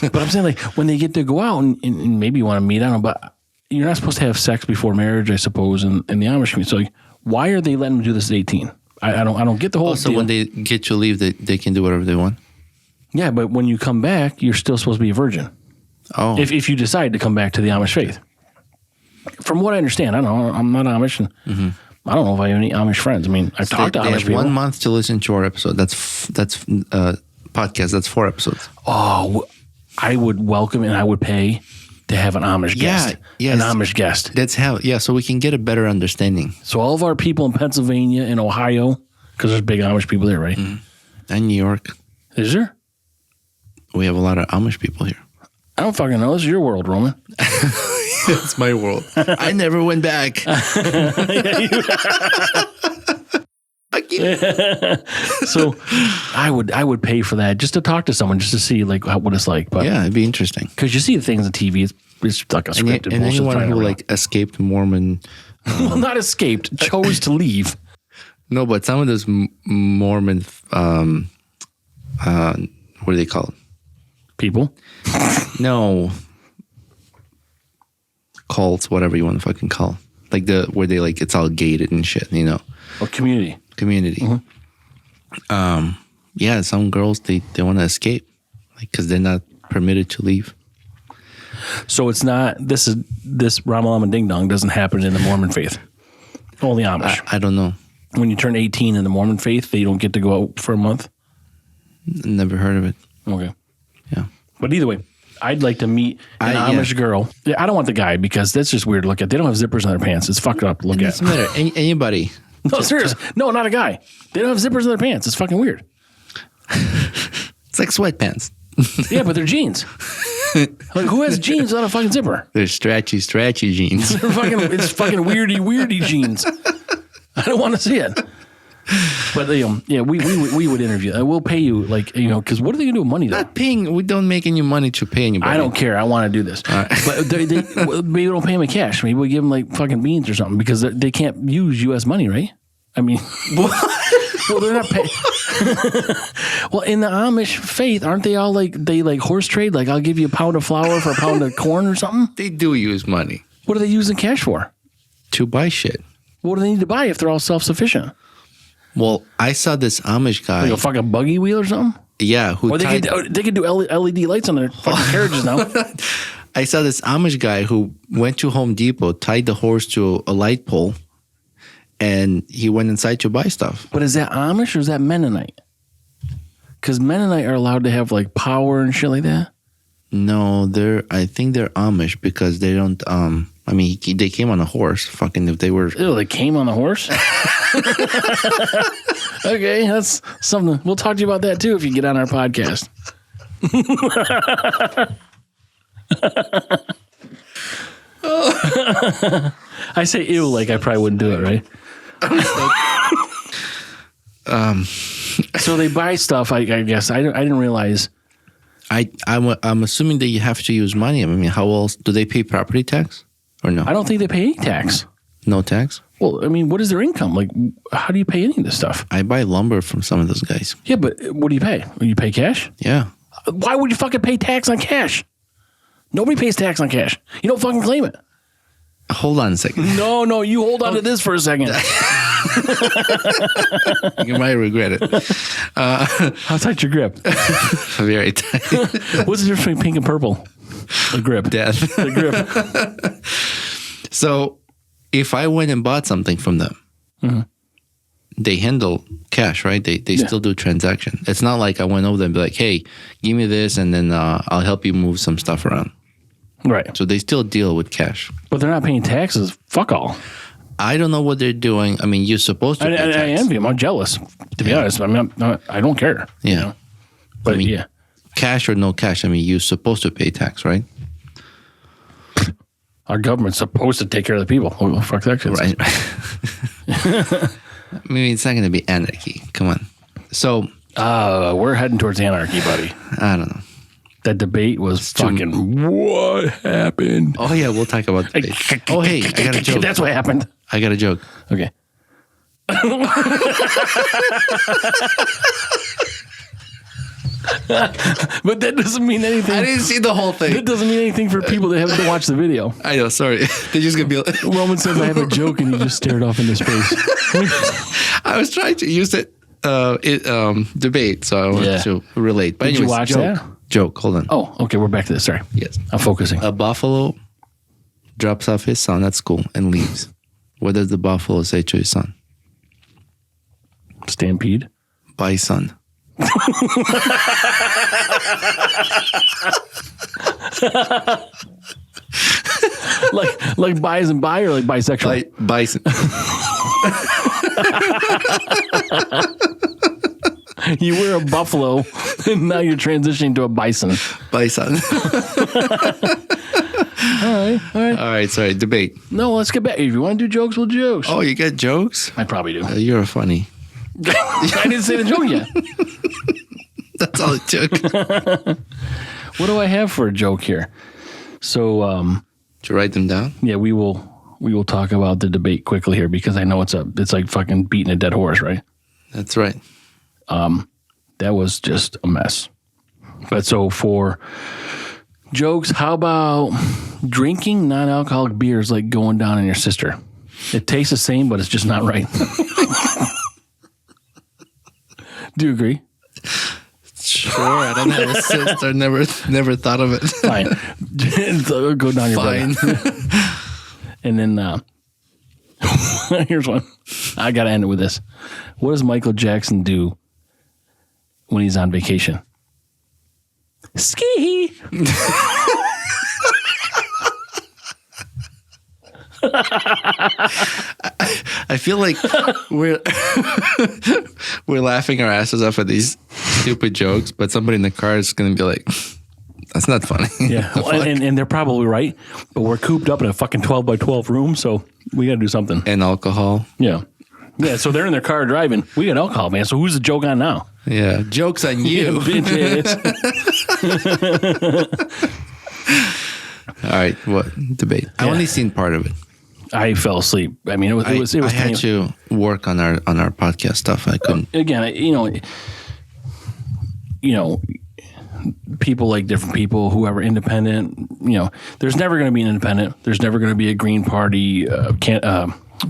But I'm saying, like, when they get to go out and maybe you want to meet, I don't know, but you're not supposed to have sex before marriage, I suppose, in the Amish community. So, like, why are they letting them do this at 18? I don't get the whole deal. When they get to leave, they can do whatever they want. Yeah, but when you come back, you're still supposed to be a virgin. Oh. If you decide to come back to the Amish faith. From what I understand, I don't know, I'm not Amish, and I don't know if I have any Amish friends. I mean, I've talked to Amish people. 1 month to listen to our episode. That's podcast. That's 4 episodes. Oh, I would welcome and I would pay to have an Amish guest. Yes. An Amish guest. That's how, so we can get a better understanding. So all of our people in Pennsylvania and Ohio, because there's big Amish people there, right? Mm-hmm. And New York. Is there? We have a lot of Amish people here. I don't fucking know. This is your world, Roman. It's my world. I never went back. So I would pay for that just to talk to someone, just to see like what it's like. But yeah, it'd be interesting because you see the things on TV. It's like a scripted and bullshit. anyone who like escaped Mormon, well, not escaped, chose to leave. No, but some of those Mormon, what do they call it? People? No. Cults, whatever you want to fucking call. Like where they like, it's all gated and shit, Or community. Community. Mm-hmm. Yeah, some girls they want to escape, because they're not permitted to leave. So it's not this Ramalama Ding Dong doesn't happen in the Mormon faith. Only Amish. I don't know. When you turn 18 in the Mormon faith, they don't get to go out for a month. Never heard of it. Okay. Yeah. But either way, I'd like to meet an Amish girl. Yeah, I don't want the guy because that's just weird to look at. They don't have zippers on their pants. It's fucked up to look at. Doesn't matter. Anybody. No, serious. No, not a guy. They don't have zippers on their pants. It's fucking weird. It's like sweatpants. Yeah, but they're jeans. Like, who has jeans without a fucking zipper? They're stretchy jeans. It's fucking weirdy jeans. I don't want to see it. But yeah, we would interview. We'll pay you, because what are they gonna do with money though? Not paying. We don't make any money to pay anybody. I don't care. I want to do this. Right. But maybe we don't pay them in cash. Maybe we give them like fucking beans or something because they can't use U.S. money, right? I mean, well, they're not paying. Well, in the Amish faith, aren't they all they horse trade? Like, I'll give you a pound of flour for a pound of corn or something. They do use money. What are they using cash for? To buy shit. What do they need to buy if they're all self-sufficient? Well, I saw this Amish guy. Like a fucking buggy wheel or something? Yeah. They could do LED lights on their fucking carriages now. I saw this Amish guy who went to Home Depot, tied the horse to a light pole, and he went inside to buy stuff. But is that Amish or is that Mennonite? Because Mennonite are allowed to have like power and shit like that? No, I think they're Amish because they don't, they came on a horse. Fucking if they were. Ew, they came on a horse? Okay, that's something. We'll talk to you about that too if you get on our podcast. I say ew like I probably wouldn't do it, right? So they buy stuff, I guess. I didn't realize. I'm assuming that you have to use money. I mean, how else do they pay property tax or no? I don't think they pay any tax. No tax? Well, I mean, what is their income? Like, how do you pay any of this stuff? I buy lumber from some of those guys. Yeah, but what do you pay? You pay cash? Yeah. Why would you fucking pay tax on cash? Nobody pays tax on cash. You don't fucking claim it. Hold on a second. No, you hold on to this for a second. You might regret it. How tight's your grip? Very tight. What's the difference between pink and purple? The grip. Death. The grip. So, if I went and bought something from them, they handle cash, right? They still do transaction. It's not like I went over there and be like, hey, give me this and then I'll help you move some stuff around. Right. So they still deal with cash. But they're not paying taxes. Fuck all. I don't know what they're doing. I mean, you're supposed to pay tax. I envy them. I'm jealous, to be honest. I mean, I don't care. Yeah. You know? But I mean, yeah. Cash or no cash, I mean, you're supposed to pay tax, right? Our government's supposed to take care of the people. Oh, fuck that shit. Right. I mean, it's not going to be anarchy. Come on. So. We're heading towards anarchy, buddy. I don't know. That debate was fucking. What happened? Oh, yeah, we'll talk about debate. Oh, hey, I got a joke. That's what happened. I got a joke. Okay. But that doesn't mean anything. I didn't see the whole thing. That doesn't mean anything for people that haven't watched the video. I know, sorry. They're just going to be like. Roman says, I have a joke, and he just stared off into space. I was trying to use it, debate, so I wanted to relate. But Did anyways, you watch that? Joke, hold on. Oh, okay, we're back to this. Sorry. Yes. I'm focusing. A buffalo drops off his son at school and leaves. What does the buffalo say to his son? Stampede? Bye, son. like buys and buy or like bisexual? Bison. You were a buffalo, and now you're transitioning to a bison. Bison. All right. Sorry. Debate. No, let's get back. If you want to do jokes, we'll do jokes. Oh, you got jokes? I probably do. You're funny. I didn't say the joke yet. That's all it took. What do I have for a joke here? So, to write them down? Yeah, we will talk about the debate quickly here because I know it's like fucking beating a dead horse, right? That's right. That was just a mess. But so for jokes, how about drinking non-alcoholic beers like going down on your sister? It tastes the same, but it's just not right. Do you agree? Sure, I don't have a sister. Never thought of it. Fine. Go down your Fine. And then here's one. I got to end it with this. What does Michael Jackson do when he's on vacation? Ski. I feel like we're laughing our asses off at these stupid jokes, but somebody in the car is going to be like, "That's not funny." Yeah, and they're probably right, but we're cooped up in a fucking 12 by 12 room, so we got to do something. And alcohol. Yeah. So they're in their car driving. We got alcohol, man. So who's the joke on now? Yeah, joke's on you, bitches. All right, what debate? I only seen part of it. I fell asleep. I mean, it was. I had to work on our podcast stuff. I couldn't. Again, people like different people. Whoever independent, there's never going to be an independent. There's never going to be a Green Party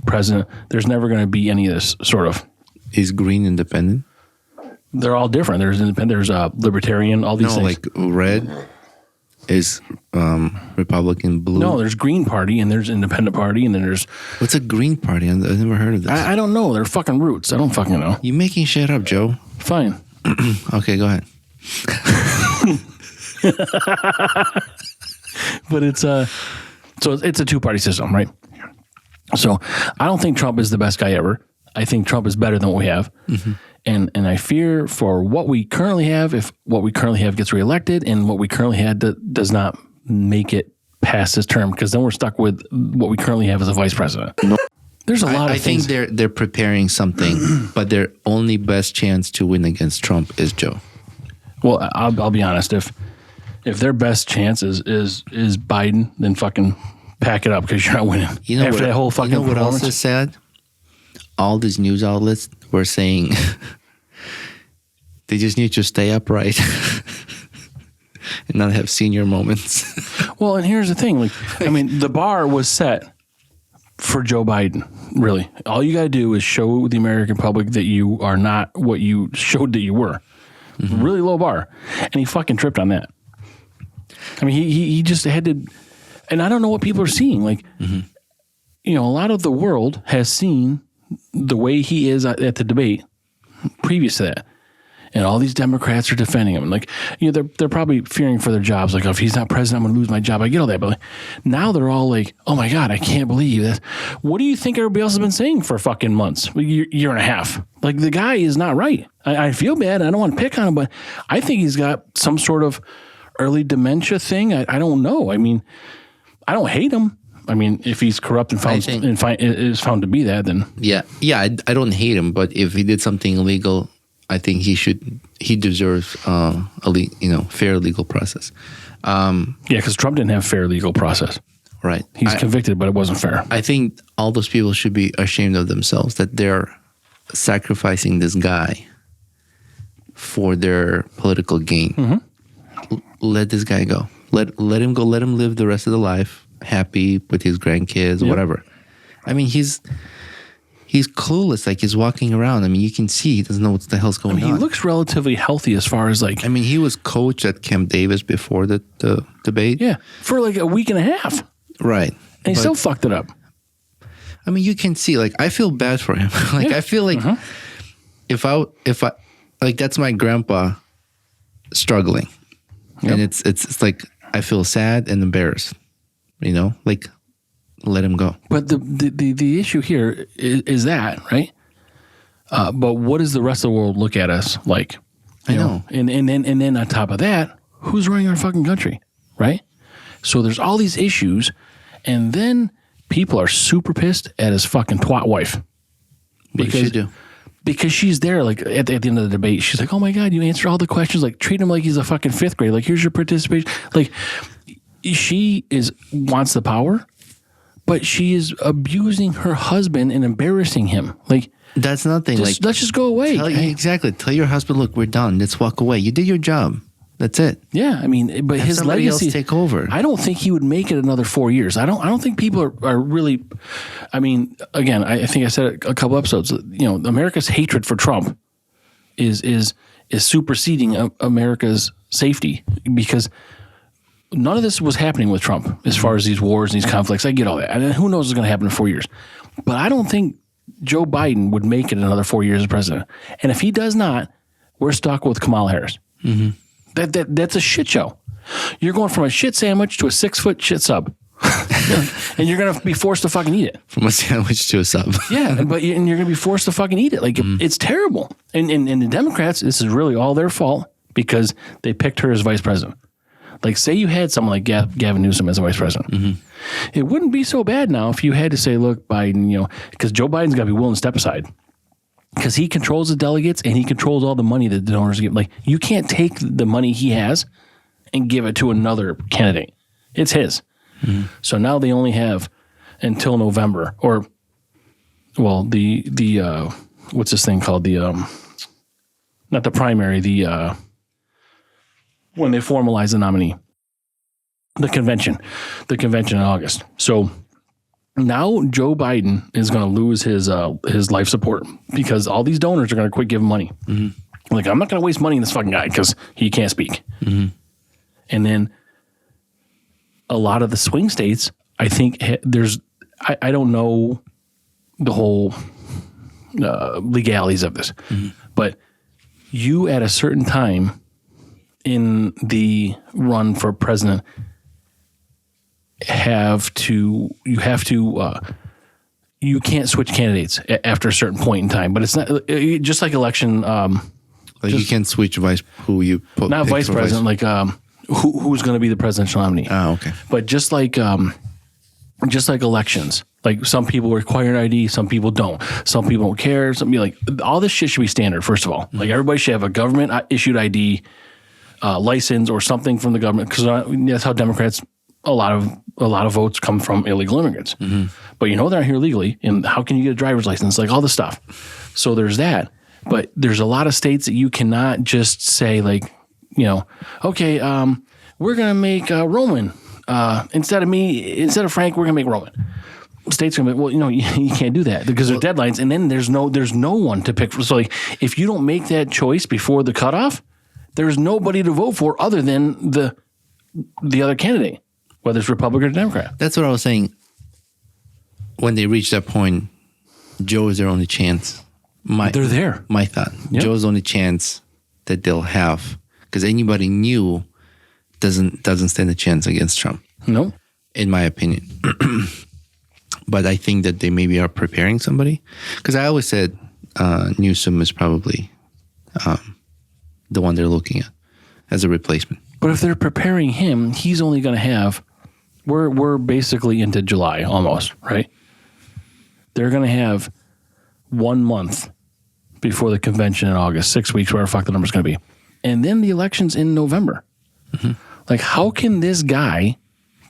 president. There's never going to be any of this sort of. Is Green independent? They're all different. There's independent. There's libertarian. All these things. Like red is Republican. Blue. No, there's Green Party and there's Independent Party and then there's. What's a Green Party? I've never heard of this. I don't know. They're fucking roots. I don't fucking know. You making shit up, Joe? Fine. Okay, go ahead. But it's a two-party system, right? So I don't think Trump is the best guy ever. I think Trump is better than what we have. Mm-hmm. And I fear for what we currently have, if what we currently have gets reelected and what we currently had does not make it past this term, because then we're stuck with what we currently have as a vice president. There's a lot of things. I think they're preparing something, but their only best chance to win against Trump is Joe. Well, I'll be honest. If their best chance is Biden, then fucking pack it up because you're not winning. After that whole fucking what else is sad? All these news outlets were saying they just need to stay upright and not have senior moments. Well, and here's the thing. The bar was set for Joe Biden, really. All you got to do is show the American public that you are not what you showed that you were. Mm-hmm. Really low bar. And he fucking tripped on that. I mean, he just had to, and I don't know what people are seeing. A lot of the world has seen the way he is at the debate previous to that. And all these Democrats are defending him. They're probably fearing for their jobs. Like, oh, if he's not president, I'm going to lose my job. I get all that. But now they're all like, oh my God, I can't believe that. What do you think everybody else has been saying for fucking months, year and a half? Like, the guy is not right. I feel bad. I don't want to pick on him, but I think he's got some sort of early dementia thing. I don't know. I mean, I don't hate him. I mean, if he's corrupt and is found to be that, then yeah. I don't hate him, but if he did something illegal, I think he deserves fair legal process. Because Trump didn't have fair legal process. Right. He's convicted, but it wasn't fair. I think all those people should be ashamed of themselves that they're sacrificing this guy for their political gain. Mm-hmm. Let this guy go. Let him go. Let him live the rest of the life happy with his grandkids, whatever. I mean, he's clueless. Like, he's walking around. I mean, you can see he doesn't know what the hell's going on. He looks relatively healthy as far as like. I mean, he was coach at Camp Davis before the debate. Yeah, for like a week and a half. Right, and he still fucked it up. I mean, you can see. Like, I feel bad for him. I feel like if I like, that's my grandpa struggling, and it's like I feel sad and embarrassed. Like, let him go. But the issue here is that, right? But what does the rest of the world look at us like? I know. And then on top of that, who's running our fucking country, right? So there's all these issues, and then people are super pissed at his fucking twat wife. What did she do? Because she's there, like, at the end of the debate, she's like, oh my God, you answered all the questions. Like, treat him like he's a fucking fifth grade. Like, here's your participation. Like, she wants the power, but she is abusing her husband and embarrassing him. Like, that's nothing. Let's just go away. Exactly. Tell your husband, look, we're done. Let's walk away. You did your job. That's it. Yeah, I mean, but his somebody legacy else take over. I don't think he would make it another 4 years. I don't think people are really. I mean, again, I think I said it a couple episodes. America's hatred for Trump is superseding America's safety, because none of this was happening with Trump as far as these wars and these conflicts. I get all that. And who knows what's going to happen in 4 years. But I don't think Joe Biden would make it another 4 years as president. And if he does not, we're stuck with Kamala Harris. Mm-hmm. That's a shit show. You're going from a shit sandwich to a 6-foot shit sub. And you're going to be forced to fucking eat it. From a sandwich to a sub. Yeah, and you're going to be forced to fucking eat it. Like, it's terrible. And the Democrats, this is really all their fault because they picked her as vice president. Like, say you had someone like Gavin Newsom as a vice president. Mm-hmm. It wouldn't be so bad now if you had to say, look, Biden, because Joe Biden's got to be willing to step aside. Because he controls the delegates and he controls all the money that the donors give. Like, you can't take the money he has and give it to another candidate. It's his. Mm-hmm. So now they only have until November, or, well, the what's this thing called? Not the primary, when they formalize the nominee, the convention in August. So now Joe Biden is going to lose his life support because all these donors are going to quit giving money. Mm-hmm. Like, I'm not going to waste money on this fucking guy because he can't speak. Mm-hmm. And then a lot of the swing states, I think I don't know the whole legalities of this, mm-hmm. but you at a certain time in the run for president you can't switch candidates after a certain point in time, but it's not just like election. You can't switch who you put. Not vice president, like who's going to be the presidential nominee. Oh, okay. But just like elections, like some people require an ID, some people don't. Some people don't care. Something like all this shit should be standard. First of all, like everybody should have a government issued ID, license or something from the government, because that's how Democrats. A lot of votes come from illegal immigrants, mm-hmm. but they're not here legally. And how can you get a driver's license? Like all this stuff. So there's that. But there's a lot of states that you cannot just say okay, we're gonna make Roman instead of Frank, we're gonna make Roman. States are gonna be, well, you can't do that because there's deadlines, and then there's no one to pick. So like, if you don't make that choice before the cutoff, there's nobody to vote for other than the other candidate, whether it's Republican or Democrat. That's what I was saying. When they reach that point, Joe is their only chance. They're there. My thought. Yep. Joe's the only chance that they'll have, because anybody new doesn't stand a chance against Trump. No. In my opinion. But I think that they maybe are preparing somebody. Because I always said Newsom is probably the one they're looking at as a replacement. But if they're preparing him, he's only going to have... We're basically into July almost, right? They're going to have 1 month before the convention in August, 6 weeks, whatever the fuck the number's going to be. And then the election's in November. Mm-hmm. Like, how can this guy...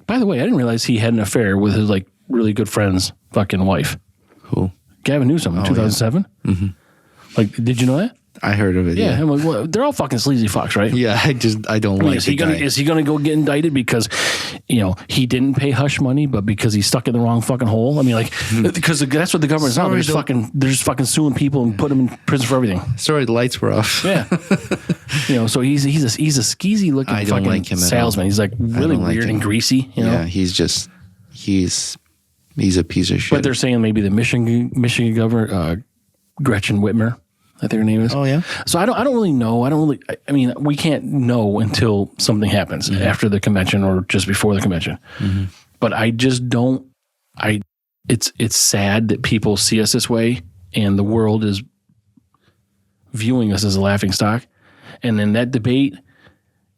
By the way, I didn't realize he had an affair with his, really good friend's fucking wife. Who? Gavin Newsom in 2007. Yeah. Mm-hmm. Like, did you know that? I heard of it. Yeah. I'm like, well, they're all fucking sleazy fucks, right? Yeah, I don't like the guy. Is he going to go get indicted because, he didn't pay hush money, but because he's stuck in the wrong fucking hole? I mean, because that's what the government's now. They're just fucking suing people and put them in prison for everything. Sorry, the lights were off. Yeah. So he's a skeezy looking fucking like salesman. He's really weird and greasy. Yeah, he's a piece of shit. But they're saying maybe the Michigan governor, Gretchen Whitmer, I think her name is. Oh, yeah? So I don't really know. I mean, we can't know until something happens after the convention or just before the convention. Mm-hmm. But I just don't, it's sad that people see us this way and the world is viewing us as a laughing stock. And then that debate,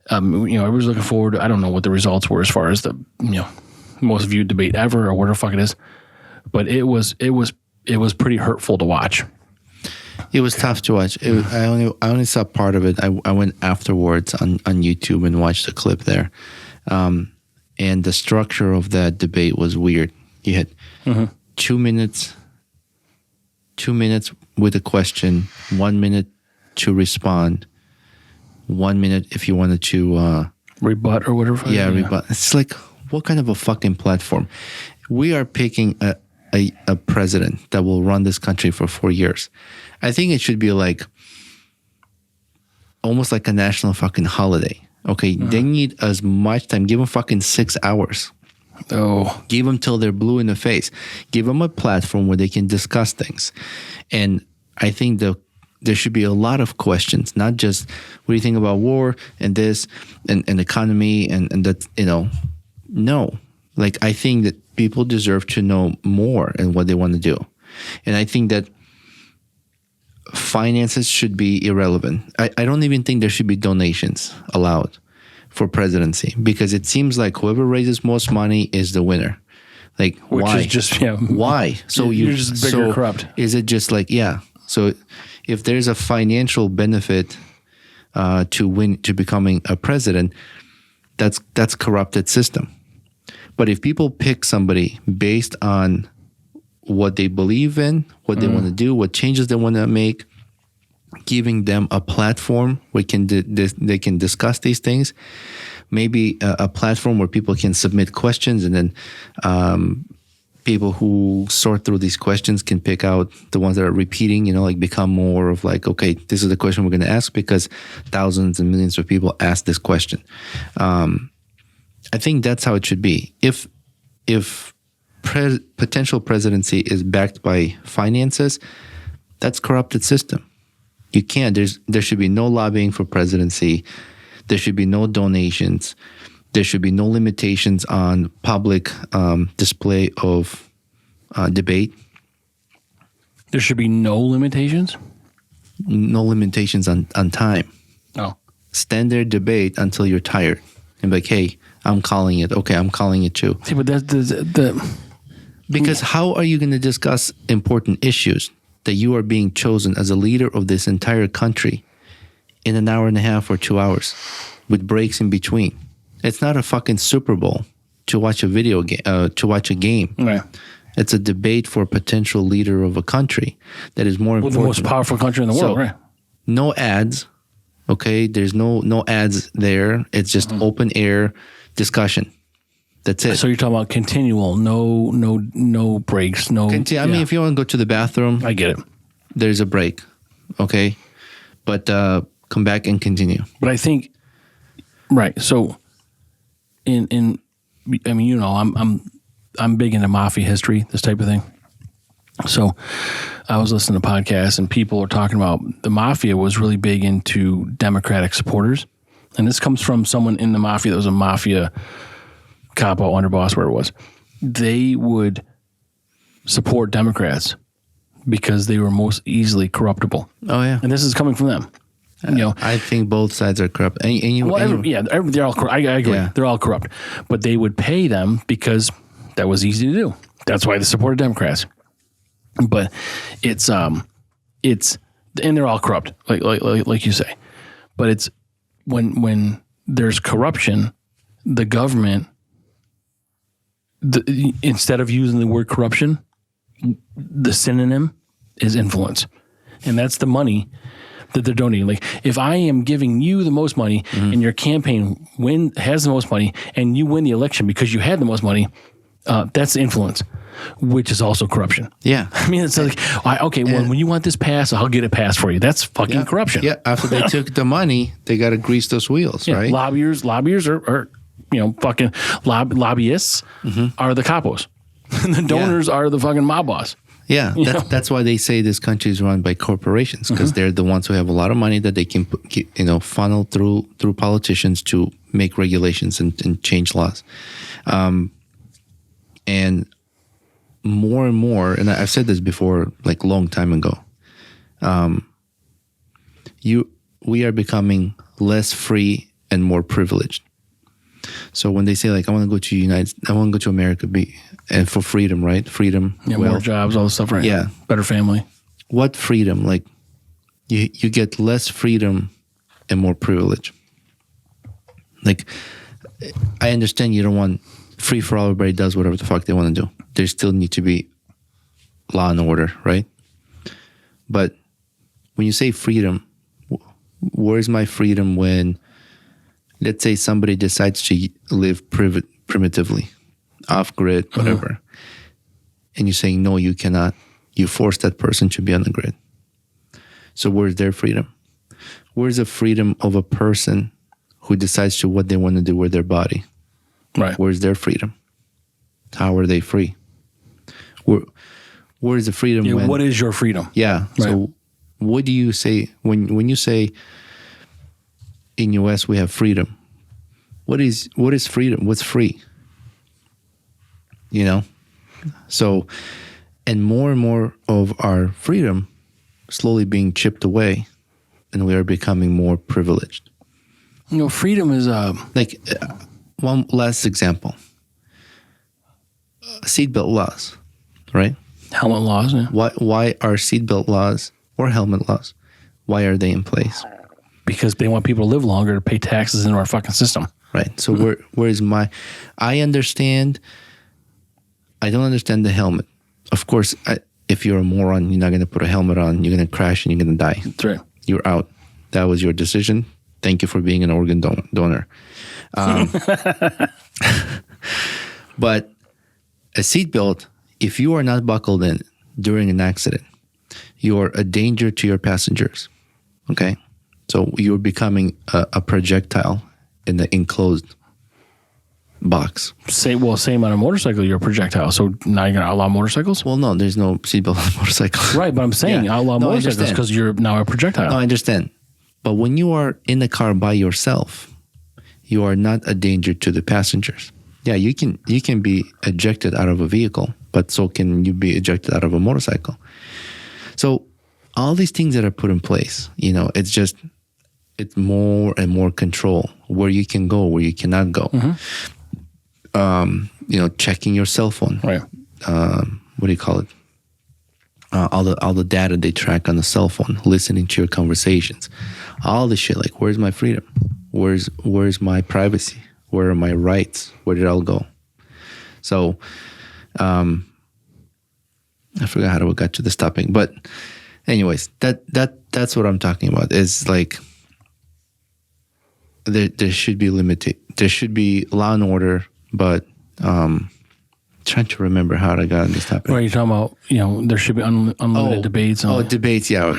everybody's looking forward to, I don't know what the results were as far as the, most viewed debate ever or whatever the fuck it is. But it was pretty hurtful to watch. It was tough to watch. I only saw part of it. I went afterwards on YouTube and watched the clip there. And the structure of that debate was weird. You had 2 minutes with a question, 1 minute to respond, 1 minute if you wanted to... rebut or whatever. Yeah, rebut. It's like, what kind of a fucking platform? We are picking a president that will run this country for 4 years. I think it should be like almost like a national fucking holiday. Okay, they need as much time. Give them fucking 6 hours. Oh, Give them till they're blue in the face. Give them a platform where they can discuss things. And I think there should be a lot of questions, not just what do you think about war and this and economy and that, no. Like, I think that people deserve to know more and what they want to do. And I think that finances should be irrelevant. I don't even think there should be donations allowed for presidency, because it seems like whoever raises most money is the winner. Like, which why? is just Why? So you're just bigger corrupt. Is it just like, so if there's a financial benefit to becoming a president, that's corrupted system. But if people pick somebody based on what they believe in, what they want to do, what changes they want to make, giving them a platform where they can discuss these things, maybe a platform where people can submit questions, and then people who sort through these questions can pick out the ones that are repeating, like become more of like, okay, this is the question we're going to ask because thousands and millions of people ask this question. I think that's how it should be. If potential presidency is backed by finances, that's corrupted system. You can't. There should be no lobbying for presidency. There should be no donations. There should be no limitations on public display of debate. There should be no limitations? No limitations on time. Oh. Stand there, debate until you're tired. And be like, hey, I'm calling it. Okay, I'm calling it too. See, but that's because how are you going to discuss important issues that you are being chosen as a leader of this entire country in an hour and a half or 2 hours with breaks in between? It's not a fucking Super Bowl to watch a video game, to watch a game. Right. It's a debate for a potential leader of a country that is more important. The most powerful country in the world, right? No ads. Okay, there's no ads there. It's just open air discussion. That's it. So you're talking about continual, no breaks, no. I mean, if you want to go to the bathroom, I get it. There's a break. Okay, but come back and continue. But I think, right. So, I mean, I'm big into mafia history, this type of thing. So I was listening to podcasts and people are talking about the mafia was really big into Democratic supporters. And this comes from someone in the mafia that was a mafia capo, underboss, where it was. They would support Democrats because they were most easily corruptible. Oh, yeah. And this is coming from them. I think both sides are corrupt. They're all corrupt. I agree. Yeah. They're all corrupt. But they would pay them because that was easy to do. That's why they supported Democrats. But it's and they're all corrupt, like you say. But it's when there's corruption, the government, instead of using the word corruption, the synonym is influence, and that's the money that they're donating. Like, if I am giving you the most money and your campaign has the most money and you win the election because you had the most money, that's influence, which is also corruption. Yeah. I mean, it's like, when you want this passed, I'll get it passed for you. That's fucking corruption. Yeah. After they took the money, they got to grease those wheels, right? Lobbyers are fucking lobbyists are the capos. The donors are the fucking mob boss. Yeah, that's why they say this country is run by corporations, because they're the ones who have a lot of money that they can funnel through politicians to make regulations and change laws. And more, and I've said this before, like long time ago, we are becoming less free and more privileged. So when they say, like, I want to go to America, and for freedom, right? Freedom, more jobs, all this stuff, right? Yeah, better family. What freedom? Like, you get less freedom and more privilege. Like, I understand you don't want free for all. Everybody does whatever the fuck they want to do. There still need to be law and order, right? But when you say freedom, where's my freedom when, let's say, somebody decides to live primitively, off-grid, whatever, and you're saying, no, you cannot. You force that person to be on the grid. So where's their freedom? where's the freedom of a person who decides to what they want to do with their body? Right. Where's their freedom? How are they free? Where is the freedom? Yeah, what is your freedom? Yeah. Right. So what do you say when you say in US we have freedom? What is freedom? What's free? You know? So, and more of our freedom slowly being chipped away, and we are becoming more privileged. You know, freedom is like one last example. Seatbelt laws, right? helmet laws. Yeah. Why are seatbelt laws or helmet laws? Why are they in place? Because they want people to live longer to pay taxes into our fucking system. Right. So where is my? I understand. I don't understand the helmet. Of course, if you're a moron, you're not going to put a helmet on. You're going to crash and you're going to die. That's right. You're out. That was your decision. Thank you for being an organ donor. But a seatbelt, if you are not buckled in during an accident, you are a danger to your passengers. Okay? So you're becoming a projectile in the enclosed box. Same on a motorcycle, you're a projectile. So now you're going to outlaw motorcycles? Well, no, there's no seatbelt on motorcycles. Right, but I'm saying outlaw motorcycles because you're now a projectile. No, I understand. But when you are in the car by yourself, you are not a danger to the passengers. Yeah, you can be ejected out of a vehicle, but so can you be ejected out of a motorcycle. So all these things that are put in place, it's more and more control where you can go, where you cannot go. Mm-hmm. Checking your cell phone. Right. What do you call it? All the data they track on the cell phone, listening to your conversations, all the shit. Like, where's my freedom? Where's my privacy? Where are my rights? Where did it all go? So, I forgot how we got to this topic, but anyways, that's what I'm talking about. Is like there should be there should be law and order, but trying to remember how I got on this topic. Right, you're talking about, there should be unlimited debates. Debates, yeah.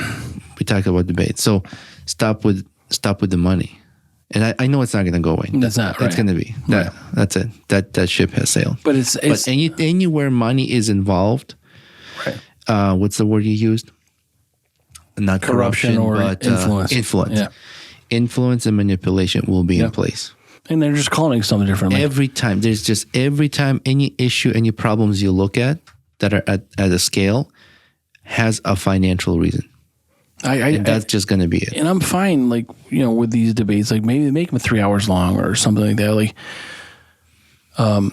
We talk about debates. So stop with the money. And I know it's not going to go away. That's not right. It's going to be. That's it. That ship has sailed. But it's anywhere money is involved, right. What's the word you used? Not corruption or but influence. Influence. Yeah. Influence and manipulation will be in place. And they're just calling it something different. Every time any issue, any problems you look at that are at a scale has a financial reason. And that's just going to be it. And I'm fine, with these debates, maybe make them 3 hours long or something like that.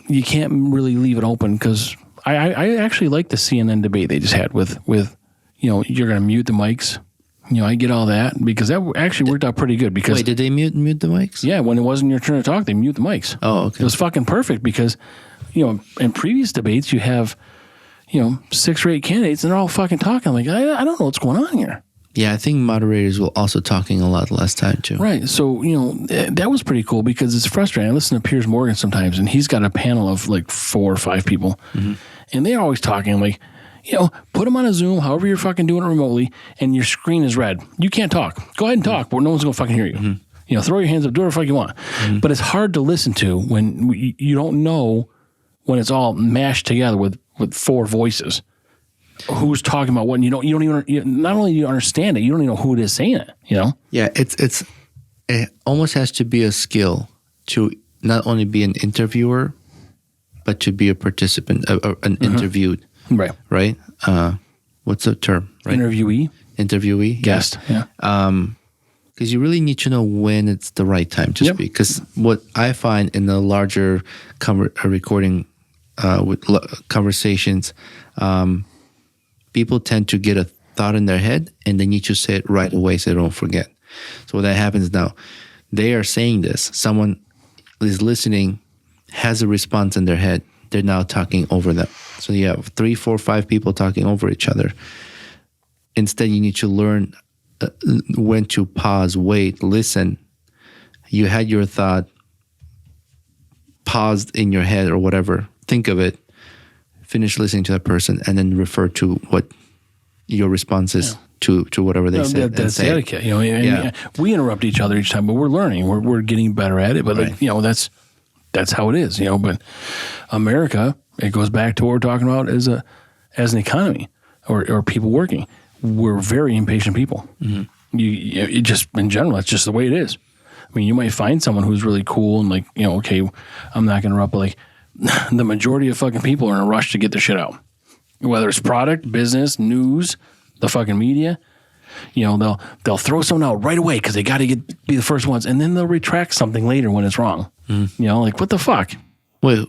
You can't really leave it open because I actually like the CNN debate they just had with you're going to mute the mics. I get all that because that actually worked out pretty good. Because wait, did they mute the mics? Yeah, when it wasn't your turn to talk, they mute the mics. Oh, okay. It was fucking perfect because, in previous debates you have, 6 or 8 candidates and they're all fucking talking. I don't know what's going on here. Yeah, I think moderators were also talking a lot last time too. Right. So, that was pretty cool because it's frustrating. I listen to Piers Morgan sometimes and he's got a panel of 4 or 5 people and they're always talking put them on a Zoom, however you're fucking doing it remotely, and your screen is red. You can't talk. Go ahead and talk, but no one's going to fucking hear you. Throw your hands up, do whatever the fuck you want. But it's hard to listen to when you don't know when it's all mashed together with 4 voices. Who's talking about what? And you don't even, not only do you understand it, you don't even know who it is saying it, Yeah, it almost has to be a skill to not only be an interviewer, but to be a participant, an interviewed. Right. Right? What's the term? Right? Interviewee? Guest. Yeah. Because you really need to know when it's the right time to speak. Because what I find in the larger recording with conversations, people tend to get a thought in their head and they need to say it right away so they don't forget. So what that happens now, they are saying this. Someone is listening, has a response in their head. They're now talking over them. So you have 3, 4, 5 people talking over each other. Instead, you need to learn when to pause, wait, listen. You had your thought paused in your head or whatever. Think of it. Finish listening to that person and then refer to what your response is to whatever they say. That's the etiquette. You know, and we interrupt each other each time, but we're learning. We're getting better at it. But like, you know, that's how it is. You know, but America, it goes back to what we're talking about as an economy or people working. We're very impatient people. It just in general, that's just the way it is. I mean, you might find someone who's really cool and like, you know, okay, I'm not going to interrupt, but like the majority of fucking people are in a rush to get their shit out. Whether it's product, business, news, the fucking media, you know, they'll throw something out right away because they got to be the first ones, and then they'll retract something later when it's wrong. You know, like what the fuck? Well,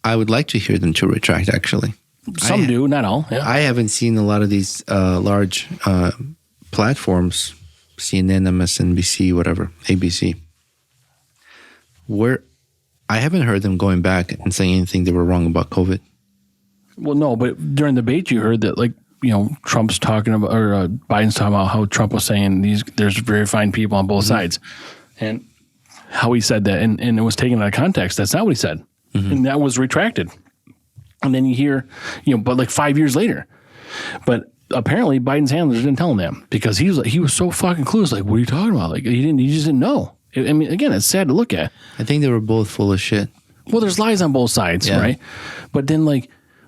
I would like to hear them to retract. Actually, some do, not all. Yeah. I haven't seen a lot of these large platforms, CNN, MSNBC, whatever, ABC, where I haven't heard them going back and saying anything they were wrong about COVID. Well, no, but during the debate, you heard that, like, you know, Trump's talking about, or Biden's talking about how Trump was saying there's very fine people on both sides, and how he said that, and it was taken out of context. That's not what he said, and that was retracted. And then you hear, you know, but like 5 years later, but apparently Biden's handlers didn't tell him that because he was so fucking clueless. Like, what are you talking about? Like, he just didn't know. I mean, again, it's sad to look at. I think they were both full of shit. Well, there's lies on both sides, right? But then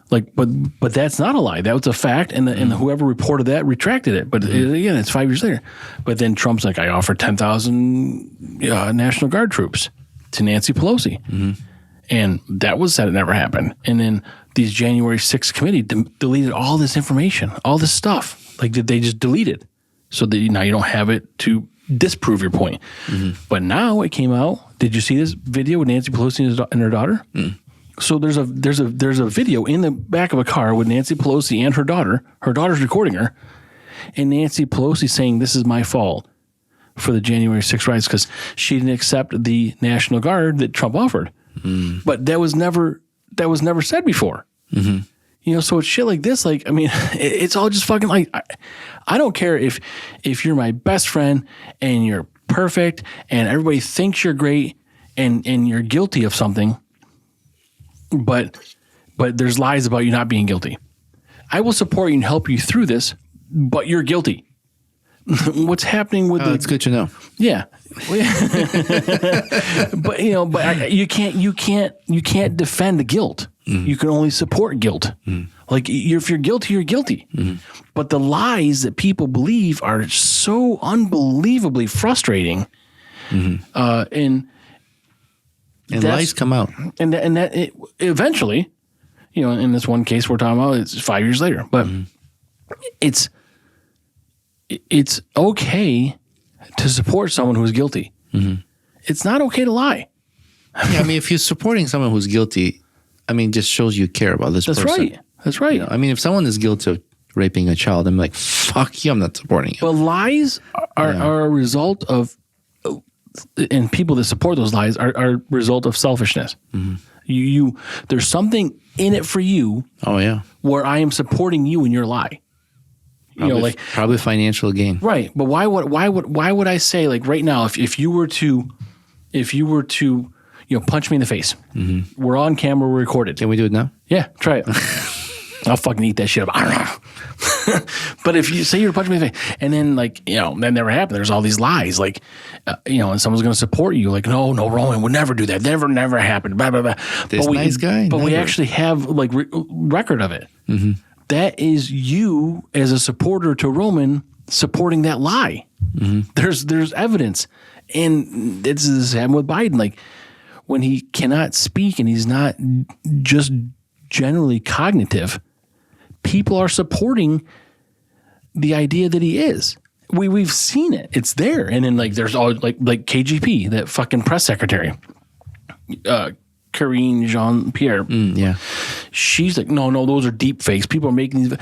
but that's not a lie. That was a fact, and whoever reported that retracted it. But again, it's 5 years later. But then Trump's like, I offered 10,000 National Guard troops to Nancy Pelosi, and that was said it never happened. And then these January 6th committee deleted all this information, all this stuff. Like, did they just delete it so that now you don't have it to disprove your point? But now it came out. Did you see this video with Nancy Pelosi and her daughter? So there's a video in the back of a car with Nancy Pelosi and her daughter. Her daughter's recording her, and Nancy Pelosi saying, "This is my fault for the January 6th riots because she didn't accept the National Guard that Trump offered." But that was never said before. You know, so it's shit like this. Like, I mean, it's all just fucking like, I don't care if you're my best friend and you're perfect and everybody thinks you're great and you're guilty of something. But there's lies about you not being guilty. I will support you and help you through this, but you're guilty. What's happening with it's good to know. Yeah. But you know, you can't defend the guilt. You can only support guilt. Like, if you're guilty, you're guilty. But the lies that people believe are so unbelievably frustrating. And lies come out. And that eventually, you know, in this one case we're talking about, it's 5 years later. But it's okay to support someone who's guilty. It's not okay to lie. Yeah, I mean, if you're supporting someone who's guilty, I mean, just shows you care about this person. That's right. You know, I mean, if someone is guilty of raping a child, I'm like, fuck you, I'm not supporting you. Well, lies are a result of, and people that support those lies are a result of selfishness. You there's something in it for you. Oh yeah, where I am supporting you in your lie. Probably, you know, like probably financial gain, right? But why would I say, like, right now, if you were to you know, punch me in the face, we're on camera, we're recorded. Can we do it now? Yeah, try it. I'll fucking eat that shit up. But if you say you're punching me in the face, and then, like, you know, that never happened. There's all these lies, like, you know, and someone's going to support you. Like, no, Roman would never do that. Never happened. Blah, blah, blah. This nice guy. But we actually have, like, record of it. That is you as a supporter to Roman supporting that lie. There's evidence. And this is happening with Biden. Like, when he cannot speak and he's not just generally cognitive, people are supporting the idea that he is. We've seen it. It's there. And then, like, there's all like KGP, that fucking press secretary, Karine Jean-Pierre. Yeah. She's like, no, those are deep fakes. People are making these.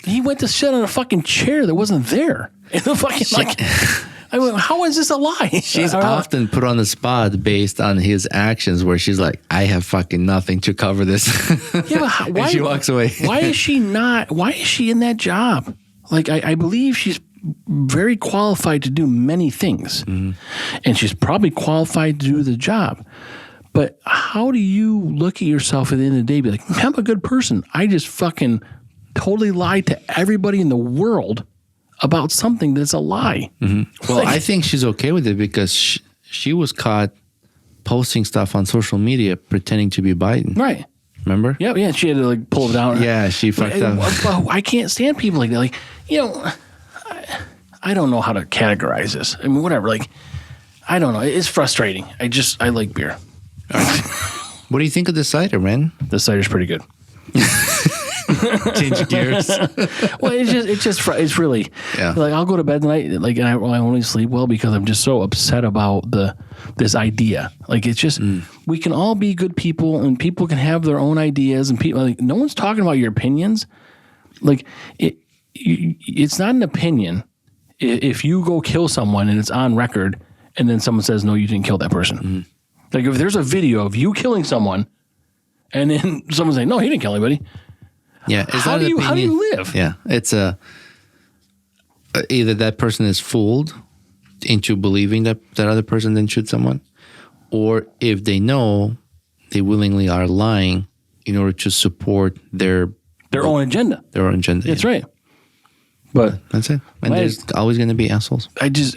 He went to sit on a fucking chair that wasn't there. And the fucking, like, I mean, how is this a lie? She's often put on the spot based on his actions, where she's like, I have fucking nothing to cover this. Yeah, but why? And she walks away. Why is she in that job? Like, I believe she's very qualified to do many things. And she's probably qualified to do the job. But how do you look at yourself at the end of the day and be like, I'm a good person. I just fucking totally lie to everybody in the world about something that's a lie. Well, I think she's okay with it because she was caught posting stuff on social media pretending to be Biden. Right. Remember? Yeah. She had to like pull it down. Yeah, she fucked up. But I can't stand people like that. Like, I don't know how to categorize this. I mean, whatever. Like, I don't know. It's frustrating. I like beer. What do you think of the cider, man? The cider's pretty good. Change gears. Well, it's really like I'll go to bed tonight, like, and I only sleep well because I'm just so upset about this idea. Like, it's just we can all be good people, and people can have their own ideas, and people like no one's talking about your opinions. Like it's not an opinion if you go kill someone and it's on record, and then someone says no, you didn't kill that person. Like if there's a video of you killing someone, and then someone saying no, he didn't kill anybody. Yeah, how do you live? Yeah, it's either that person is fooled into believing that other person then shoot someone, or if they know, they willingly are lying in order to support their own agenda. Their own agenda. That's right. But that's it. And there's always going to be assholes. It's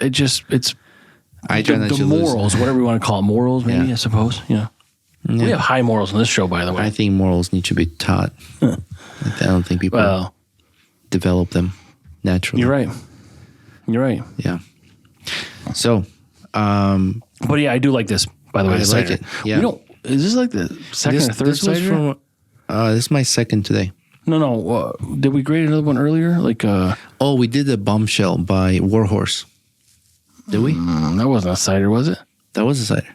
the morals, whatever you want to call it, morals. Maybe I suppose. Yeah. We have high morals in this show, by the way. I think morals need to be taught. I don't think people develop them naturally. You're right. Yeah. So, but yeah, I do like this. By the way, I like it. Yeah. Is this like the second or third cider? This is my second today. No. Did we grade another one earlier? Like, we did the Bombshell by Warhorse. Did we? That wasn't a cider, was it? That was a cider.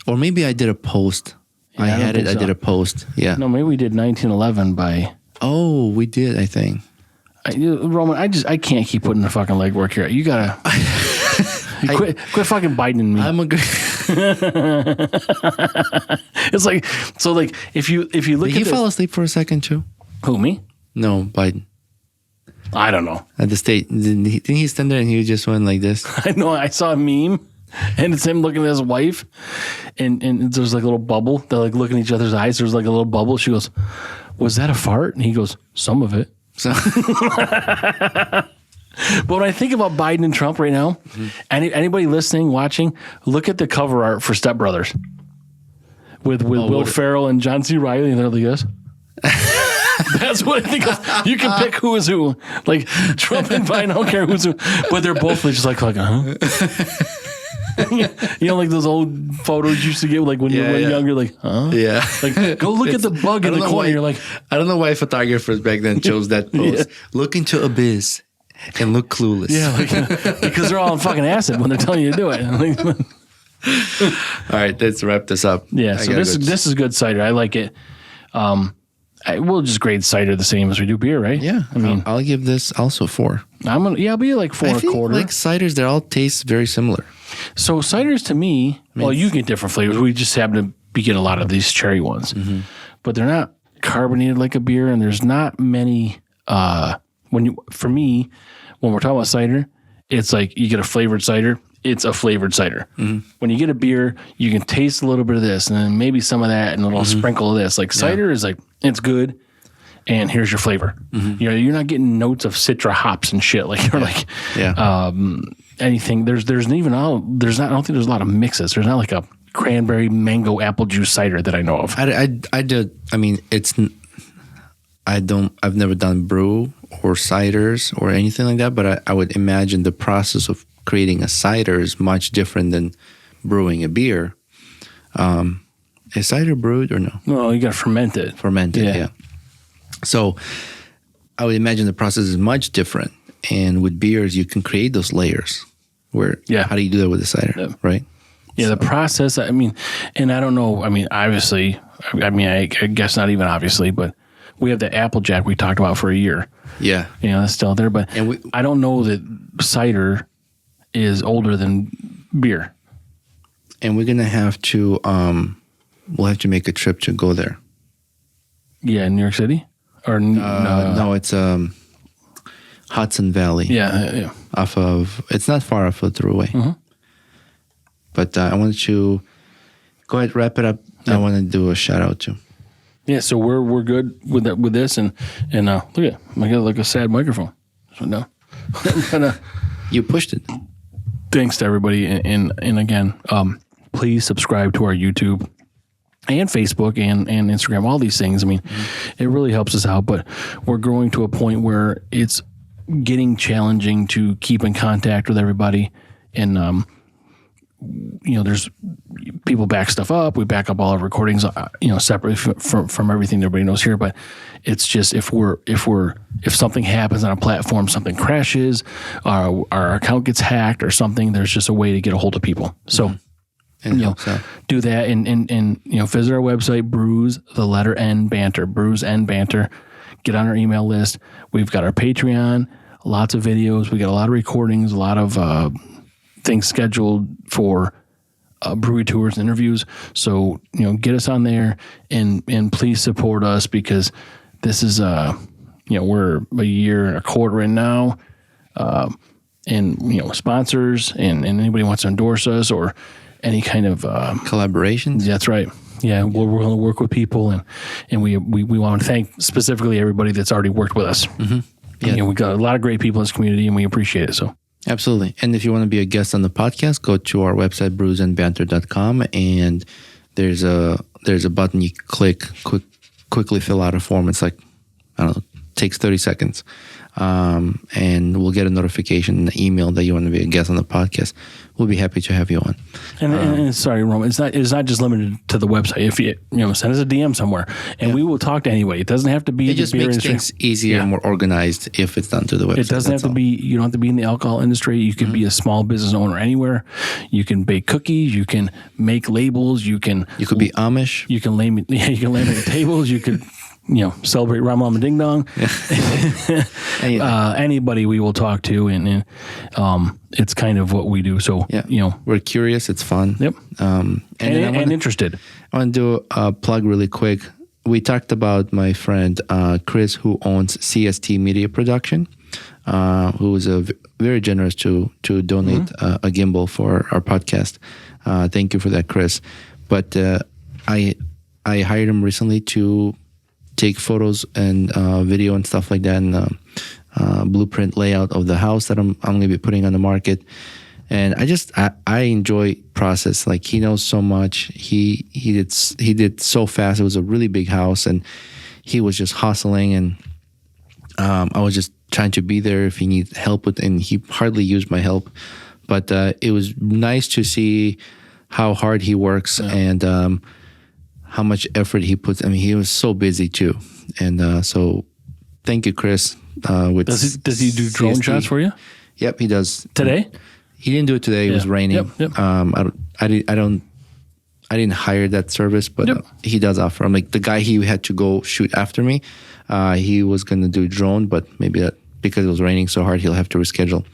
Or maybe I did a post. Yeah, I did a post. Yeah. No, maybe we did 1911 by. Oh, we did, I think. Roman, I can't keep putting the fucking legwork here. You gotta quit fucking biting me. I'm a good. It's like so. Like if you look, Did he fall asleep for a second too? Who, me? No, Biden. I don't know. At the state, didn't he stand there and he just went like this? I know. I saw a meme. And it's him looking at his wife, and there's like a little bubble. They're like looking at each other's eyes. There's like a little bubble. She goes, "Was that a fart?" And he goes, "Some of it." So, but when I think about Biden and Trump right now, anybody listening, watching, look at the cover art for Step Brothers with Will Ferrell and John C. Reilly, and they're like this. That's what I think of. You can pick who is who. Like Trump and Biden, I don't care who's who, but they're both just like like those old photos you used to get, like when you were younger, like, huh? Yeah. Like, go look at the bug in the corner. You're like, I don't know why photographers back then chose that pose. Look into abyss and look clueless. Yeah, because they're all on fucking acid when they're telling you to do it. All right, let's wrap this up. Yeah, so this is good cider. I like it. We'll just grade cider the same as we do beer, right? Yeah, I mean, I'll give this also 4. I'll be like 4 and a quarter. Like ciders, they all taste very similar. So ciders to me, you get different flavors. We just happen to get a lot of these cherry ones, but they're not carbonated like a beer, and there's not many. When we're talking about cider, it's like you get a flavored cider. It's a flavored cider. When you get a beer, you can taste a little bit of this, and then maybe some of that, and a little sprinkle of this. Like cider is like it's good, and here's your flavor. You're not getting notes of citra hops and shit like anything. There's not. I don't think there's a lot of mixes. There's not like a cranberry mango apple juice cider that I know of. I've never done brew or ciders or anything like that, but I would imagine the process of creating a cider is much different than brewing a beer. Is cider brewed or no? No, you got to ferment it. Yeah. So I would imagine the process is much different. And with beers, you can create those layers. How do you do that with a cider, right? Yeah, the process, and I don't know, obviously, I guess not even obviously, but we have the Applejack we talked about for a year. Yeah. That's still there, but I don't know that cider is older than beer. And we're going to have to, we'll have to make a trip to go there. Yeah, in New York City? Or no, it's Hudson Valley. Yeah. It's not far off of the Thruway. But I wanted to go ahead, wrap it up. I want to do a shout out to. Yeah, so we're good with that, with this, and look at, I got like a sad microphone. So no, but, You pushed it. thanks to everybody, and again, please subscribe to our YouTube and Facebook and Instagram, all these things. I mean, it really helps us out, but we're growing to a point where it's getting challenging to keep in contact with everybody, and there's people back stuff up. We back up all our recordings, separately from everything everybody knows here. But it's just if something happens on a platform, something crashes, our account gets hacked or something, there's just a way to get a hold of people. So, do that and visit our website, BrewsNBanter. Get on our email list. We've got our Patreon, lots of videos. We got a lot of recordings, a lot of things scheduled for brewery tours and interviews. So, get us on there and please support us, because this is, we're a year and a quarter in now. And, sponsors and anybody wants to endorse us or any kind of Collaborations. That's right. Yeah, we're going to work with people, and we want to thank specifically everybody that's already worked with us. Mm-hmm. Yeah, we got a lot of great people in this community, and we appreciate it. So absolutely. And if you want to be a guest on the podcast, go to our website, BrewsnBanter.com, and there's a button you quickly fill out a form. It's like, I don't know, takes 30 seconds. And we'll get a notification in the email that you want to be a guest on the podcast. We'll be happy to have you on. And sorry, Roman, it's not just limited to the website. If you send us a DM somewhere, and we will talk to anybody. It doesn't have to be. It just makes things easier and more organized if it's done through the website. It doesn't have to be. You don't have to be in the alcohol industry. You can be a small business owner anywhere. You can bake cookies. You can make labels. You could be Amish. You can laminate tables. You could. Celebrate Ram Llama Ding Dong. Anybody we will talk to, and it's kind of what we do. So, we're curious. It's fun. Yep. And interested. I want to do a plug really quick. We talked about my friend Chris, who owns CST Media Production, who was very generous to donate a gimbal for our podcast. Thank you for that, Chris. But I hired him recently to take photos and video and stuff like that, and blueprint layout of the house that I'm going to be putting on the market. And I enjoy process. Like, he knows so much. He did so fast. It was a really big house, and he was just hustling, and I was just trying to be there if he needed help with, and he hardly used my help. But it was nice to see how hard he works and how much effort he puts. I mean, he was so busy too. And so thank you, Chris. Does he do drone CST. shots for you? Yep, he does. Today? He didn't do it today. It was raining. Yep. I didn't hire that service, but he does offer. I'm like, the guy he had to go shoot after me, he was going to do drone, but maybe that because it was raining so hard, he'll have to reschedule.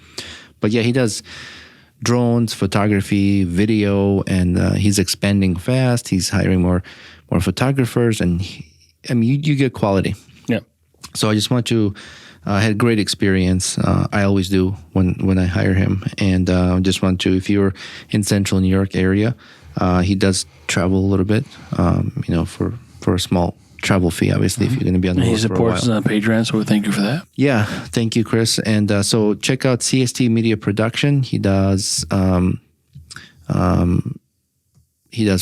But yeah, he does drones, photography, video, and he's expanding fast. He's hiring more photographers, and you get quality. Yeah. So I just want to had a great experience. I always do when I hire him, and just want to, if you're in Central New York area, he does travel a little bit, for a small travel fee, obviously, if you're going to be on the road for a while. He supports us on Patreon, so thank you for that. Yeah, thank you, Chris. And so check out CST Media Production. He does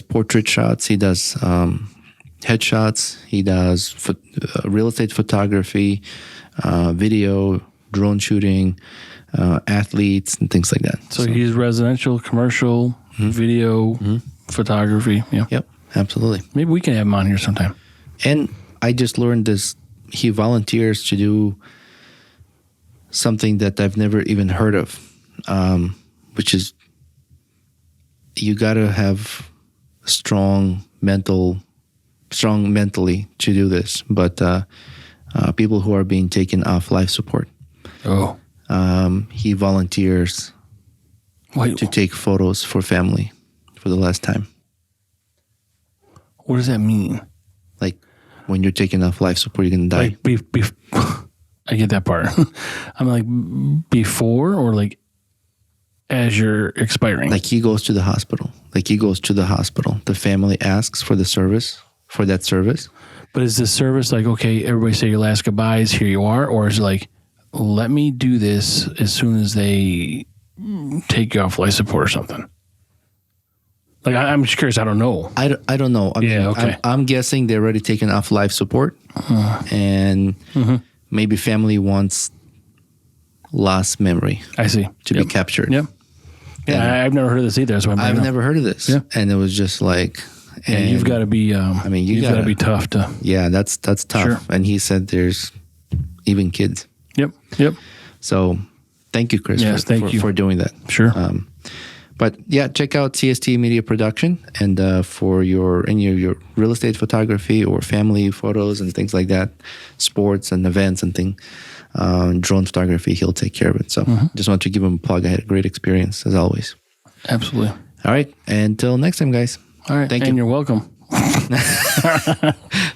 portrait shots. He does headshots. He does real estate photography, video, drone shooting, athletes, and things like that. So he's residential, commercial, video, photography. Yeah. Yep, absolutely. Maybe we can have him on here sometime. And I just learned this. He volunteers to do something that I've never even heard of, which is you got to have strong mentally to do this. But people who are being taken off life support. Oh. He volunteers to take photos for family for the last time. What does that mean? Like, when you're taking off life support, you're going to die. Like, I get that part. I'm like, before or like as you're expiring? Like, he goes to the hospital. The family asks for that service. But is this service like, okay, everybody say your last goodbyes, here you are? Or is it like, let me do this as soon as they take you off life support or something? Like, I'm just curious. I don't know. I don't know. I mean, okay. I'm guessing they're already taken off life support, and maybe family wants lost memory. I see. To be captured. Yep. Yeah, I've never heard of this either. That's why I've never heard of this. Yeah. And it was just like, and you've got to be. I mean, you've got to be tough to. Yeah, that's tough. Sure. And he said there's even kids. Yep. So thank you, Chris. Yes, thank you for doing that. Sure. But yeah, check out CST Media Production, and for your real estate photography or family photos and things like that, sports and events and things, drone photography, he'll take care of it. So just want to give him a plug. I had a great experience as always. Absolutely. All right, until next time, guys. All right, thank you. And you're welcome.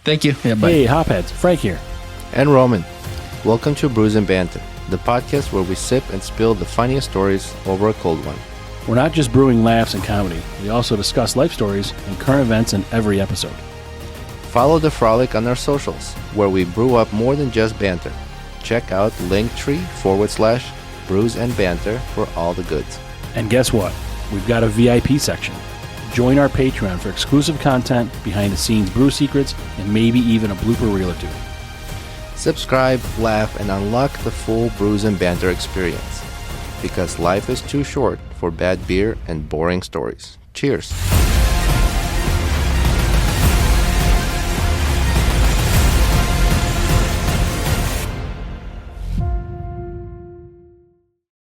Thank you. Yeah, hey, Hopheads, Frank here. And Roman. Welcome to Brews and Banter, the podcast where we sip and spill the funniest stories over a cold one. We're not just brewing laughs and comedy. We also discuss life stories and current events in every episode. Follow the frolic on our socials, where we brew up more than just banter. Check out linktree/BrewsnBanter for all the goods. And guess what? We've got a VIP section. Join our Patreon for exclusive content, behind-the-scenes brew secrets, and maybe even a blooper reel or two. Subscribe, laugh, and unlock the full Brews and Banter experience. Because life is too short for bad beer and boring stories. Cheers.